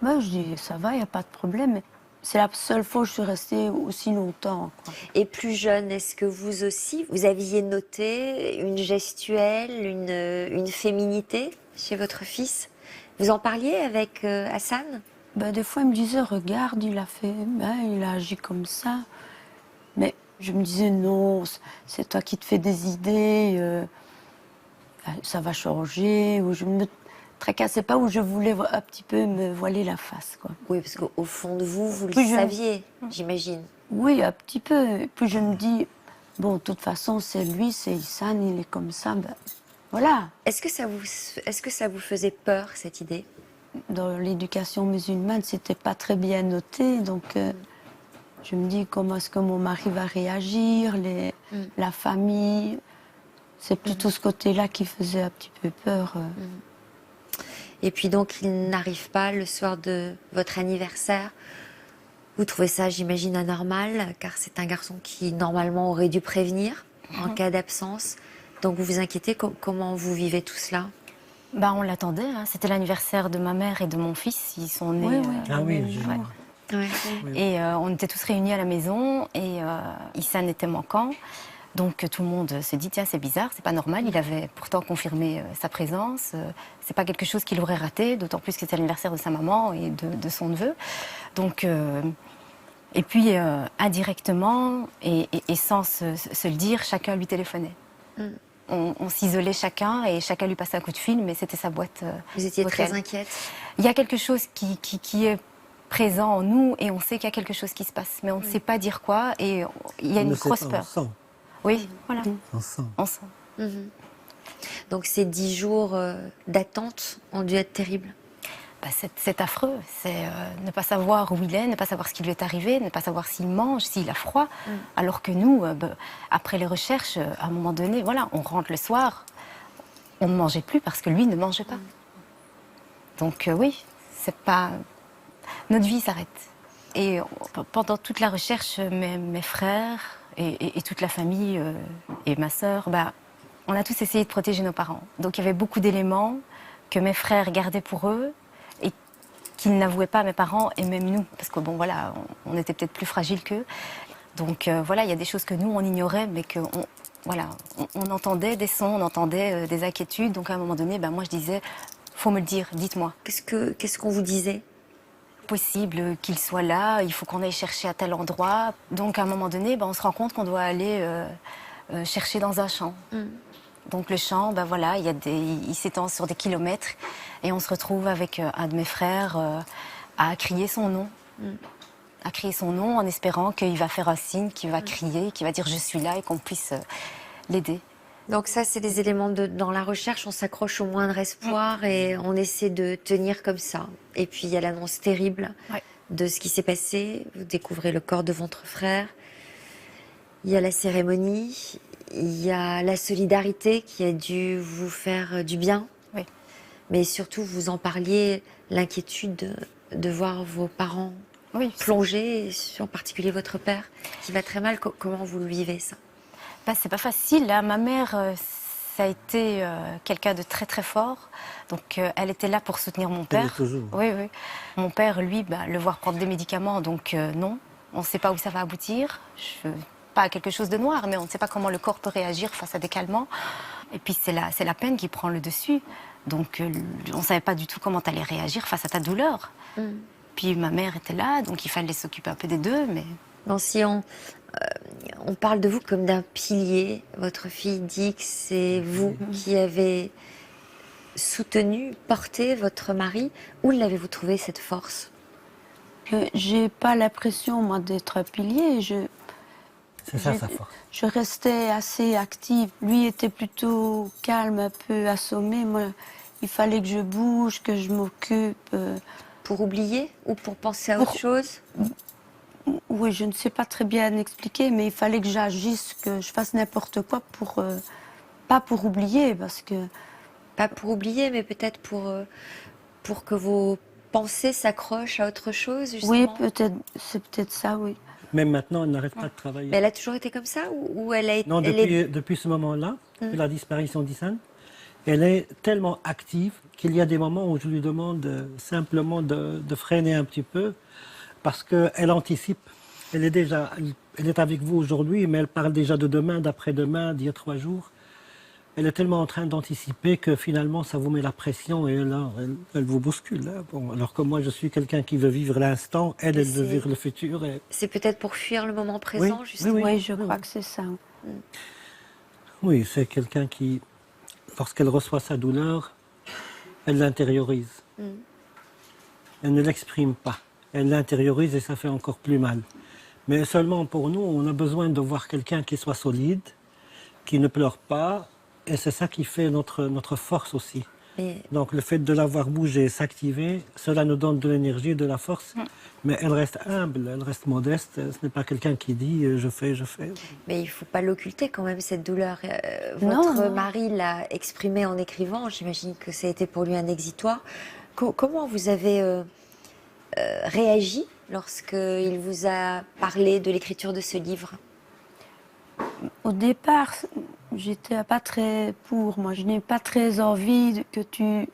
Moi, je dis ça va, il n'y a pas de problème. C'est la seule fois où je suis restée aussi longtemps, quoi. Et plus jeune, est-ce que vous aussi, vous aviez noté une gestuelle, une féminité chez votre fils? Vous en parliez avec Hassan? Ben, des fois, il me disait, regarde, il a fait, ben, il a agi comme ça. Mais je me disais, non, c'est toi qui te fais des idées, ça va changer. Ou je me tracassais pas, où je voulais un petit peu me voiler la face, quoi. Oui, parce qu'au fond de vous, vous le Plus jeune. saviez, j'imagine. Oui, un petit peu. Et puis je me dis, bon, de toute façon, c'est lui, c'est Hassan, il est comme ça, ben, voilà. Est-ce que ça vous faisait peur, cette idée? Dans l'éducation musulmane, c'était pas très bien noté, donc je me dis comment est-ce que mon mari va réagir, la famille. C'est plutôt ce côté-là qui faisait un petit peu peur. Et puis donc, il n'arrive pas le soir de votre anniversaire. Vous trouvez ça, j'imagine, anormal, car c'est un garçon qui, normalement, aurait dû prévenir en cas d'absence. Donc, vous vous inquiétez, comment vous vivez tout cela? Bah, on l'attendait, hein. C'était l'anniversaire de ma mère et de mon fils. Ils sont nés. Oui, oui. Ah oui, je- Ouais. Et on était tous réunis à la maison et Hassan était manquant. Donc tout le monde se dit tiens, c'est bizarre, c'est pas normal. Il avait pourtant confirmé sa présence. C'est pas quelque chose qu'il aurait raté, d'autant plus que c'était l'anniversaire de sa maman et de son neveu. Donc et puis indirectement et sans se le dire, chacun lui téléphonait. On s'isolait chacun et chacun lui passait un coup de fil, mais c'était sa boîte. Vous étiez très vocale. inquiète. Il y a quelque chose qui est présent en nous et on sait qu'il y a quelque chose qui se passe, mais on ne sait pas dire quoi et il y a On une ne sait grosse pas, peur. On sent. Oui, voilà, On sent. on sent. Donc, ces 10 jours d'attente ont dû être terribles. Bah, c'est affreux, c'est ne pas savoir où il est, ne pas savoir ce qui lui est arrivé, ne pas savoir s'il mange, s'il a froid. Alors que nous, après les recherches, à un moment donné, voilà, on rentre le soir, on ne mangeait plus parce que lui ne mangeait pas. Donc oui, c'est pas... Notre vie s'arrête. Et pendant toute la recherche, mes frères et toute la famille et ma sœur, bah, on a tous essayé de protéger nos parents. Donc il y avait beaucoup d'éléments que mes frères gardaient pour eux et qu'ils n'avouaient pas à mes parents et même nous. Parce que bon, voilà, on était peut-être plus fragiles qu'eux. Donc voilà, il y a des choses que nous, on ignorait, mais qu'on voilà, on entendait des sons, on entendait des inquiétudes. Donc à un moment donné, bah, moi je disais, faut me le dire, dites-moi. Qu'est-ce qu'on vous disait? Possible qu'il soit là, il faut qu'on aille chercher à tel endroit. Donc à un moment donné, on se rend compte qu'on doit aller chercher dans un champ. Donc le champ, voilà, il s'étend sur des kilomètres et on se retrouve avec un de mes frères à crier son nom. à crier son nom en espérant qu'il va faire un signe, qu'il va crier, qu'il va dire je suis là et qu'on puisse l'aider. Donc ça, c'est des éléments dans la recherche, on s'accroche au moindre espoir et on essaie de tenir comme ça. Et puis il y a l'annonce terrible de ce qui s'est passé. Vous découvrez le corps de votre frère. Il y a la cérémonie. Il y a la solidarité qui a dû vous faire du bien. Oui. Mais surtout, vous en parliez, l'inquiétude de voir vos parents plongés, et en particulier votre père, qui va très mal. Comment vous le vivez, ça? Bah, c'est pas facile. Hein. Ma mère, ça a été quelqu'un de très très fort. Donc elle était là pour soutenir mon père. Elle est toujours. Oui, oui. Mon père, lui, le voir prendre des médicaments, donc non. On ne sait pas où ça va aboutir. Pas quelque chose de noir, mais on ne sait pas comment le corps peut réagir face à des calmants. Et puis c'est la peine qui prend le dessus. Donc on ne savait pas du tout comment tu allais réagir face à ta douleur. Puis ma mère était là, donc il fallait s'occuper un peu des deux. Mais... Non, si on parle de vous comme d'un pilier, votre fille dit que c'est vous qui avez soutenu, porté votre mari. Où l'avez-vous trouvé cette force? J'ai pas l'impression, moi, d'être un pilier. C'est ça sa force. Je restais assez active. Lui était plutôt calme, un peu assommé. Moi, il fallait que je bouge, que je m'occupe. Pour oublier ou pour penser à autre chose? Oui, je ne sais pas très bien expliquer, mais il fallait que j'agisse, que je fasse n'importe quoi pour... pas pour oublier, parce que... Pas pour oublier, mais peut-être pour que vos pensées s'accrochent à autre chose, justement. Oui, peut-être, c'est peut-être ça, oui. Même maintenant, elle n'arrête pas de travailler. Mais elle a toujours été comme ça ou elle a été... Non, depuis ce moment-là, de la disparition d'Issane, elle est tellement active qu'il y a des moments où je lui demande simplement de freiner un petit peu parce qu'elle anticipe. Elle est avec vous aujourd'hui, mais elle parle déjà de demain, d'après-demain, d'il y a 3 jours. Elle est tellement en train d'anticiper que finalement, ça vous met la pression et là, elle vous bouscule. Hein. Bon, alors que moi, je suis quelqu'un qui veut vivre l'instant, elle veut vivre le futur. Et... C'est peut-être pour fuir le moment présent, justement. Oui, je crois que c'est ça. Oui, c'est quelqu'un qui, lorsqu'elle reçoit sa douleur, elle l'intériorise. Elle ne l'exprime pas. Elle l'intériorise et ça fait encore plus mal. Mais seulement pour nous, on a besoin de voir quelqu'un qui soit solide, qui ne pleure pas. Et c'est ça qui fait notre force aussi. Donc le fait de l'avoir bougé, s'activer, cela nous donne de l'énergie, de la force. Mais elle reste humble, elle reste modeste. Ce n'est pas quelqu'un qui dit je fais. Mais il ne faut pas l'occulter quand même, cette douleur. Votre mari l'a exprimée en écrivant. J'imagine que ça a été pour lui un exitoire. Comment vous avez réagi lorsqu'il vous a parlé de l'écriture de ce livre? Au départ, j'étais pas très pour. Moi, je n'ai pas très envie que tu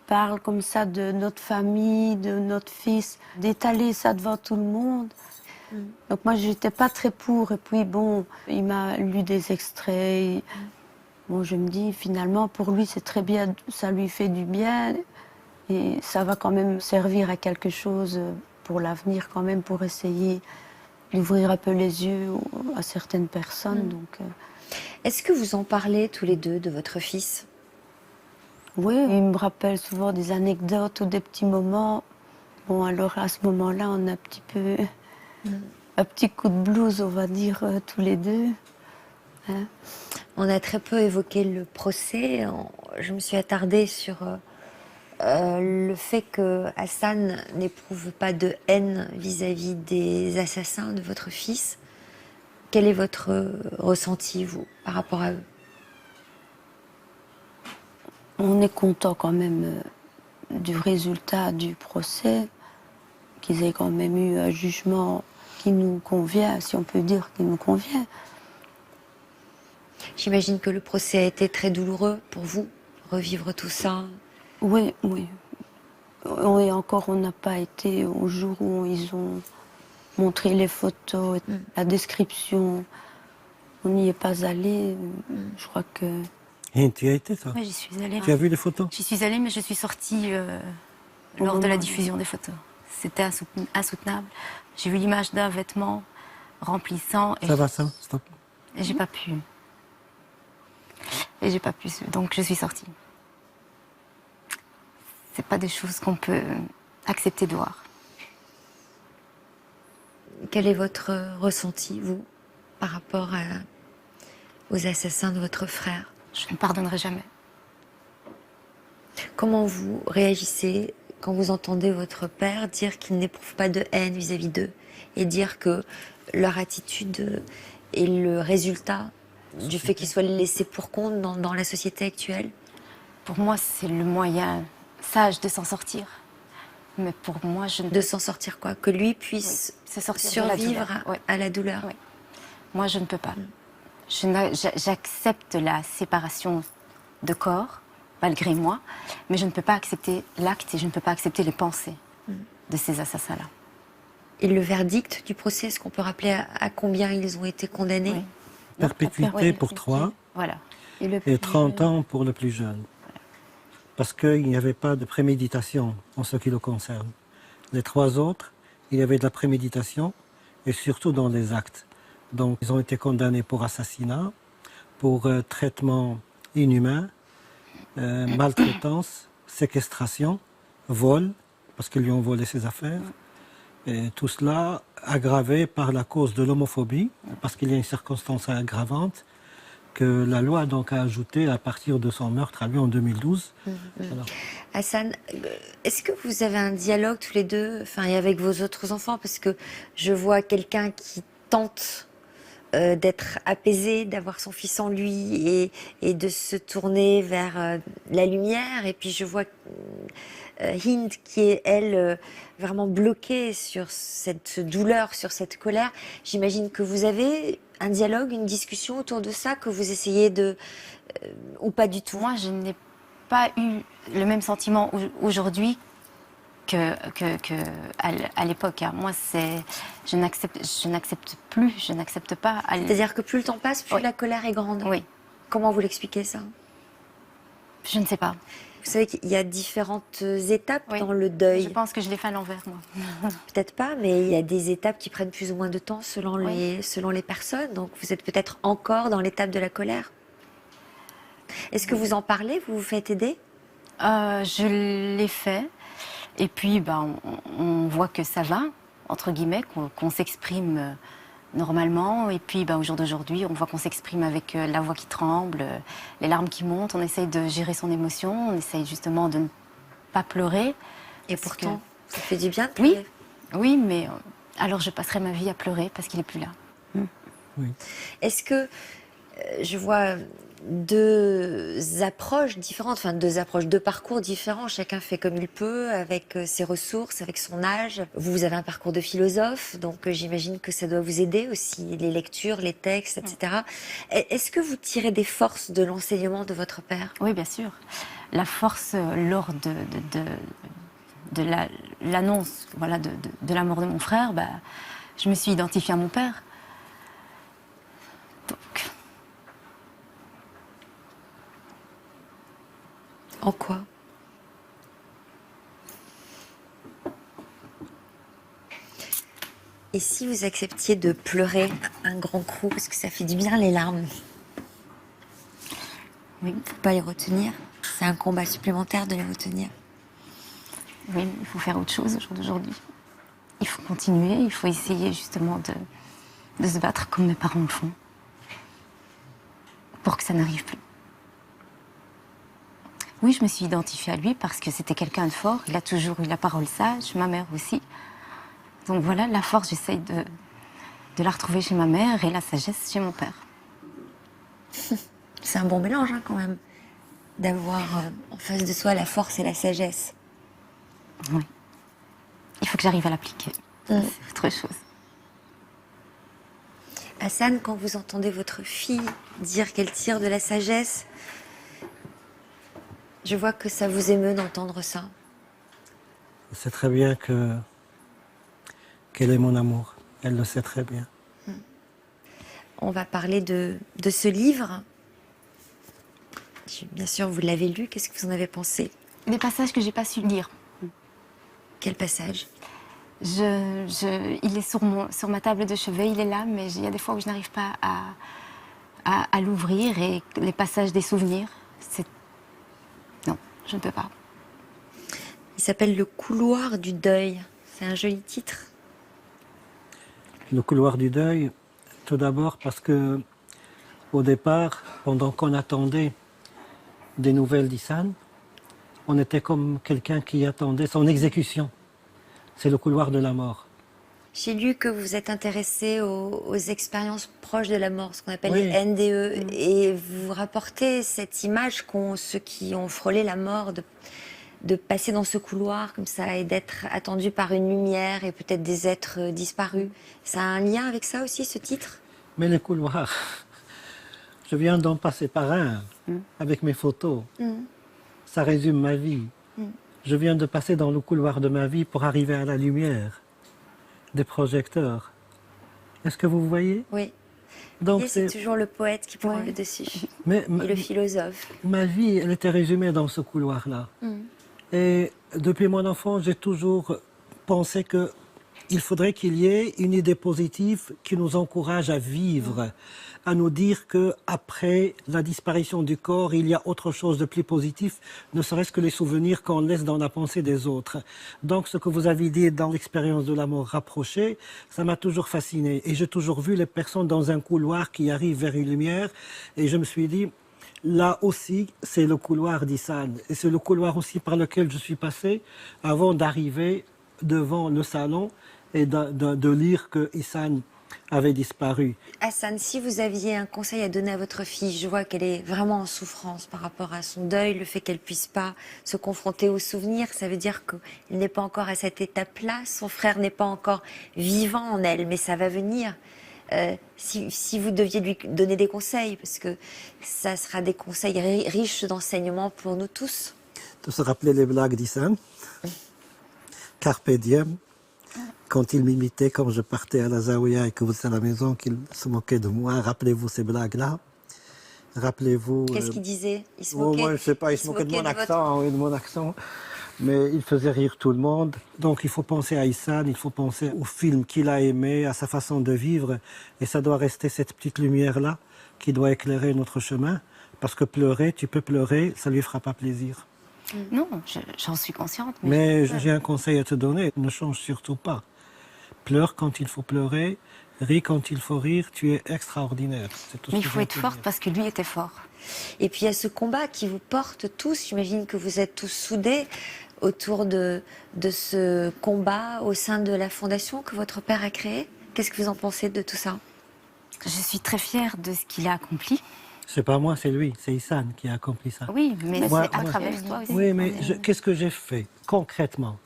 parles comme ça de notre famille, de notre fils, d'étaler ça devant tout le monde. Donc moi, j'étais pas très pour. Et puis bon, il m'a lu des extraits. Bon, je me dis finalement, pour lui, c'est très bien, ça lui fait du bien. Et ça va quand même servir à quelque chose pour l'avenir, quand même, pour essayer d'ouvrir un peu les yeux à certaines personnes. Donc, Est-ce que vous en parlez tous les deux de votre fils? oui, il me rappelle souvent des anecdotes ou des petits moments. Bon, alors à ce moment-là, on a un petit peu un petit coup de blues, on va dire, tous les deux. Hein? On a très peu évoqué le procès. Je me suis attardée sur le fait que Hassan n'éprouve pas de haine vis-à-vis des assassins de votre fils. Quel est votre ressenti, vous, par rapport à eux? On est content quand même du résultat du procès, qu'ils aient quand même eu un jugement qui nous convient, si on peut dire qu'il nous convient. J'imagine que le procès a été très douloureux pour vous, revivre tout ça. Oui, oui. Et encore, on n'a pas été au jour où ils ont montré les photos, la description. On n'y est pas allé. Je crois que... Et tu y as été, toi? Oui, j'y suis allée. Tu as vu les photos? J'y suis allée, mais je suis sortie lors de la diffusion des photos. C'était insoutenable. J'ai vu l'image d'un vêtement remplissant. Et Ça va, ça? Stop. Et j'ai pas pu. Donc je suis sortie. C'est pas des choses qu'on peut accepter de voir. Quel est votre ressenti, vous, par rapport aux assassins de votre frère? Je ne pardonnerai jamais. Comment vous réagissez quand vous entendez votre père dire qu'il n'éprouve pas de haine vis-à-vis d'eux et dire que leur attitude est le résultat du fait qu'ils soient laissés pour compte dans la société actuelle? Pour moi, c'est le moyen sage de s'en sortir. Mais pour moi, je ne De s'en sortir quoi? Que lui puisse se sortir de la survivre douleur. Ouais. à la douleur? Ouais. Moi, je ne peux pas. J'accepte la séparation de corps, malgré moi, mais je ne peux pas accepter l'acte et je ne peux pas accepter les pensées de ces assassins-là. Et le verdict du procès, est-ce qu'on peut rappeler à combien ils ont été condamnés? Oui. Perpétuité pour 3 Voilà. et 30 ans pour le plus jeune. Parce qu'il n'y avait pas de préméditation en ce qui le concerne. Les 3 autres, il y avait de la préméditation et surtout dans les actes. Donc ils ont été condamnés pour assassinat, pour traitement inhumain, maltraitance, séquestration, vol, parce qu'ils lui ont volé ses affaires. Et tout cela aggravé par la cause de l'homophobie, parce qu'il y a une circonstance aggravante que la loi donc a ajouté à partir de son meurtre à lui en 2012. Voilà. Hassan, est-ce que vous avez un dialogue tous les deux, enfin, et avec vos autres enfants? Parce que je vois quelqu'un qui tente d'être apaisé, d'avoir son fils en lui et de se tourner vers la lumière. Et puis je vois Hind qui est, elle, vraiment bloquée sur cette douleur, sur cette colère. J'imagine que vous avez un dialogue, une discussion autour de ça, que vous essayez de... ou pas du tout? Moi, je n'ai pas eu le même sentiment aujourd'hui que à l'époque. Hein. Moi, je n'accepte plus, je n'accepte pas. C'est-à-dire que plus le temps passe, plus Oui. la colère est grande. Oui, Comment vous l'expliquez ça? je ne sais pas. Vous savez qu'il y a différentes étapes Oui. dans le deuil. Je pense que je l'ai fait à l'envers, moi. Peut-être pas, mais il y a des étapes qui prennent plus ou moins de temps selon, Oui. selon les personnes. Donc vous êtes peut-être encore dans l'étape de la colère. Est-ce que vous en parlez? Vous vous faites aider? Je l'ai fait. Et puis, on voit que ça va, entre guillemets, qu'on s'exprime normalement. Et puis, au jour d'aujourd'hui, on voit qu'on s'exprime avec la voix qui tremble, les larmes qui montent. On essaye de gérer son émotion. On essaye justement de ne pas pleurer. Et Parce pourtant, ça fait du bien de Oui. pleurer. Oui, mais alors je passerai ma vie à pleurer parce qu'il n'est plus là. Est-ce que je vois deux approches différentes, enfin deux parcours différents. Chacun fait comme il peut, avec ses ressources, avec son âge. Vous avez un parcours de philosophe, donc j'imagine que ça doit vous aider aussi, les lectures, les textes, etc. Est-ce que vous tirez des forces de l'enseignement de votre père? Oui, bien sûr. La force lors de l'annonce de la mort de mon frère, je me suis identifiée à mon père. Donc, En quoi? Et si vous acceptiez de pleurer un grand coup, parce que ça fait du bien les larmes? oui, Faut pas les retenir. C'est un combat supplémentaire de les retenir. oui, il faut faire autre chose au jour d'aujourd'hui. Il faut continuer, il faut essayer justement de se battre comme mes parents le font. Pour que ça n'arrive plus. Oui, je me suis identifiée à lui parce que c'était quelqu'un de fort. Il a toujours eu la parole sage, ma mère aussi. Donc voilà, la force, j'essaye de la retrouver chez ma mère et la sagesse chez mon père. C'est un bon mélange quand même, d'avoir en face de soi la force et la sagesse. Oui. Il faut que j'arrive à l'appliquer. C'est autre chose. Hassan, quand vous entendez votre fille dire qu'elle tire de la sagesse, je vois que ça vous émeut d'entendre ça. Je sais très bien qu'elle est mon amour. Elle le sait très bien. On va parler de ce livre. Bien sûr, vous l'avez lu. Qu'est-ce que vous en avez pensé? Des passages que j'ai pas su lire. Quel passage? Il est sur ma table de chevet, il est là, mais il y a des fois où je n'arrive pas à l'ouvrir et les passages des souvenirs, non, je ne peux pas. Il s'appelle Le couloir du deuil. C'est un joli titre. Le couloir du deuil, tout d'abord parce que, au départ, pendant qu'on attendait des nouvelles d'Issane, on était comme quelqu'un qui attendait son exécution. C'est le couloir de la mort. J'ai lu que vous êtes intéressé aux expériences proches de la mort, ce qu'on appelle Oui. les NDE, et vous rapportez cette image qu'ont ceux qui ont frôlé la mort de passer dans ce couloir comme ça et d'être attendus par une lumière et peut-être des êtres disparus. Ça a un lien avec ça aussi, ce titre? Mais les couloirs, je viens d'en passer par un, avec mes photos. Ça résume ma vie. Je viens de passer dans le couloir de ma vie pour arriver à la lumière des projecteurs. Est-ce que vous voyez? Oui. Donc Et c'est toujours le poète qui prend le dessus, Mais et le philosophe. ma vie, elle était résumée dans ce couloir-là. Et depuis mon enfance, j'ai toujours pensé que il faudrait qu'il y ait une idée positive qui nous encourage à vivre, à nous dire que après la disparition du corps, il y a autre chose de plus positif, ne serait-ce que les souvenirs qu'on laisse dans la pensée des autres. Donc, ce que vous avez dit dans l'expérience de la mort rapprochée, ça m'a toujours fasciné. Et j'ai toujours vu les personnes dans un couloir qui arrivent vers une lumière. Et je me suis dit, là aussi, c'est le couloir d'Issane. Et c'est le couloir aussi par lequel je suis passé avant d'arriver devant le salon et de lire que Issane avait disparu. Hassan, si vous aviez un conseil à donner à votre fille, je vois qu'elle est vraiment en souffrance par rapport à son deuil, le fait qu'elle puisse pas se confronter aux souvenirs, ça veut dire qu'elle n'est pas encore à cette étape-là, son frère n'est pas encore vivant en elle, mais ça va venir. Si vous deviez lui donner des conseils, parce que ça sera des conseils riches d'enseignements pour nous tous. De se rappeler les blagues d'Issane. Carpe diem. Quand il m'imitait, quand je partais à la Zaouia et que vous étiez à la maison, qu'il se moquait de moi. Rappelez-vous ces blagues-là. Rappelez-vous... Qu'est-ce qu'il disait? Il se moquait? Moi, je ne sais pas, il se moquait de mon accent, oui, de mon accent. Mais il faisait rire tout le monde. Donc il faut penser à Issane, il faut penser au film qu'il a aimé, à sa façon de vivre. Et ça doit rester cette petite lumière-là qui doit éclairer notre chemin. Parce que pleurer, tu peux pleurer, ça ne lui fera pas plaisir. Non, j'en suis consciente. Mais j'ai un conseil à te donner, ne change surtout pas. Pleure quand il faut pleurer, ris quand il faut rire, tu es extraordinaire. C'est tout ce Mais il que faut je être peux forte dire. parce que lui était fort. Et puis il y a ce combat qui vous porte tous, j'imagine que vous êtes tous soudés autour de ce combat au sein de la fondation que votre père a créée. Qu'est-ce que vous en pensez de tout ça? Je suis très fière de ce qu'il a accompli. C'est pas moi, c'est lui, c'est Issane qui a accompli ça. Oui, mais Moi- c'est à moi- travers toi aussi. Oui, mais qu'est-ce que j'ai fait concrètement?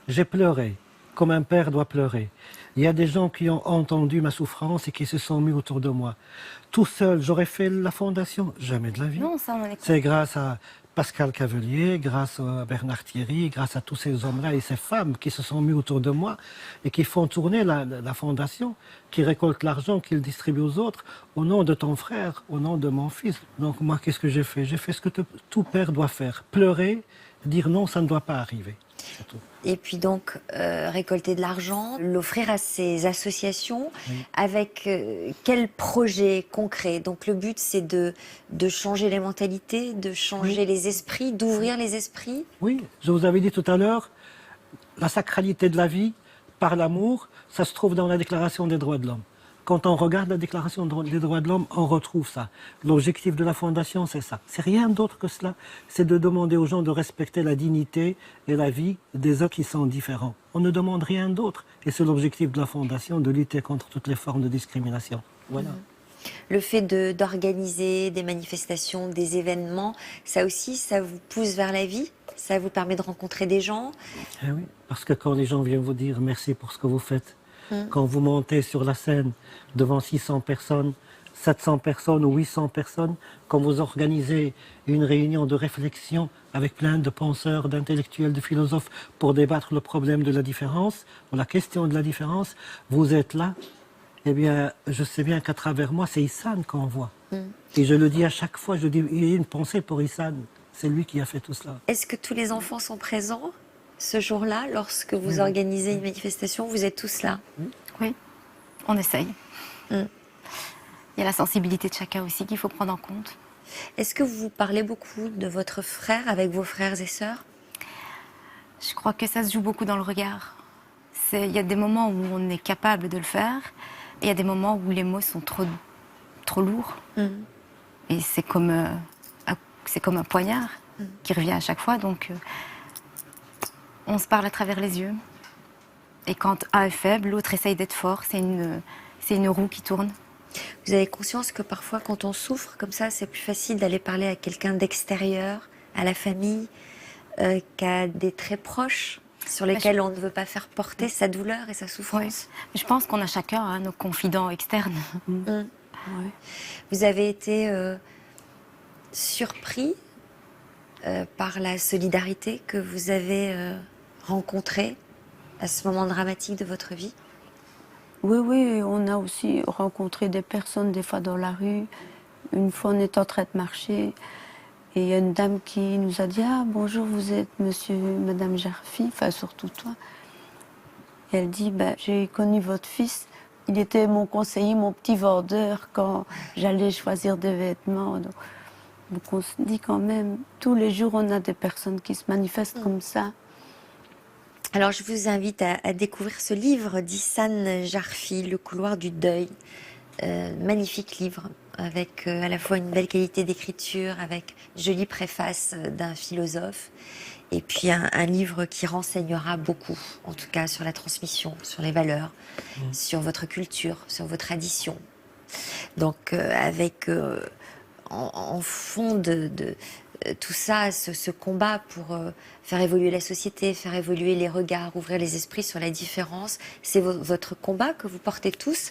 J'ai pleuré, comme un père doit pleurer. Il y a des gens qui ont entendu ma souffrance et qui se sont mis autour de moi. Tout seul, j'aurais fait la fondation? Jamais de la vie. Non, ça on en est C'est grâce à Pascal Cavelier, grâce à Bernard Thierry, grâce à tous ces hommes-là et ces femmes qui se sont mis autour de moi et qui font tourner la fondation, qui récoltent l'argent, qui le distribuent aux autres, au nom de ton frère, au nom de mon fils. Donc moi, qu'est-ce que j'ai fait? J'ai fait ce que tout père doit faire. Pleurer, dire non, ça ne doit pas arriver. C'est tout. Et puis donc récolter de l'argent, l'offrir à ces associations avec quel projet concret? Donc le but c'est de changer les mentalités, de changer les esprits, d'ouvrir les esprits. Oui, je vous avais dit tout à l'heure, la sacralité de la vie, par l'amour, ça se trouve dans la Déclaration des droits de l'homme. Quand on regarde la Déclaration des droits de l'homme, on retrouve ça. L'objectif de la Fondation, c'est ça. C'est rien d'autre que cela. C'est de demander aux gens de respecter la dignité et la vie des autres qui sont différents. On ne demande rien d'autre. Et c'est l'objectif de la Fondation, de lutter contre toutes les formes de discrimination. Voilà. Le fait d'organiser des manifestations, des événements, ça aussi, ça vous pousse vers la vie? Ça vous permet de rencontrer des gens? Eh oui, parce que quand les gens viennent vous dire merci pour ce que vous faites, quand vous montez sur la scène devant 600 personnes, 700 personnes ou 800 personnes, quand vous organisez une réunion de réflexion avec plein de penseurs, d'intellectuels, de philosophes pour débattre le problème de la différence, ou la question de la différence, vous êtes là, eh bien, je sais bien qu'à travers moi, c'est Issane qu'on voit. Et je le dis à chaque fois, je dis, il y a une pensée pour Issane. C'est lui qui a fait tout cela. Est-ce que tous les enfants sont présents ce jour-là, lorsque vous organisez une manifestation? Vous êtes tous là? Oui, on essaye. Mm. Il y a la sensibilité de chacun aussi qu'il faut prendre en compte. Est-ce que vous parlez beaucoup de votre frère avec vos frères et sœurs? Je crois que ça se joue beaucoup dans le regard. Il y a des moments où on est capable de le faire, Et il y a des moments où les mots sont trop lourds. Et c'est comme un poignard qui revient à chaque fois. Donc, on se parle à travers les yeux. Et quand un est faible, l'autre essaye d'être fort. C'est une roue qui tourne. Vous avez conscience que parfois, quand on souffre comme ça, c'est plus facile d'aller parler à quelqu'un d'extérieur, à la famille, qu'à des très proches sur lesquels on ne veut pas faire porter sa douleur et sa souffrance. Je pense qu'on a chacun nos confidents externes. Vous avez été surpris par la solidarité que vous avez rencontrée à ce moment dramatique de votre vie? Oui, on a aussi rencontré des personnes des fois dans la rue. Une fois, on était en train de marcher et il y a une dame qui nous a dit « Ah, bonjour, vous êtes monsieur, madame Jarfi », enfin surtout toi. Et elle dit « J'ai connu votre fils, il était mon conseiller, mon petit vendeur quand j'allais choisir des vêtements. » Donc on se dit quand même, tous les jours, on a des personnes qui se manifestent comme ça. Alors je vous invite à découvrir ce livre d'Ihsane Jarfi, Le couloir du deuil. Magnifique livre, avec à la fois une belle qualité d'écriture, avec une jolie préface d'un philosophe, et puis un livre qui renseignera beaucoup, en tout cas sur la transmission, sur les valeurs, sur votre culture, sur vos traditions. Donc avec en fond de tout ça, ce combat pour faire évoluer la société, faire évoluer les regards, ouvrir les esprits sur la différence, c'est votre combat que vous portez tous.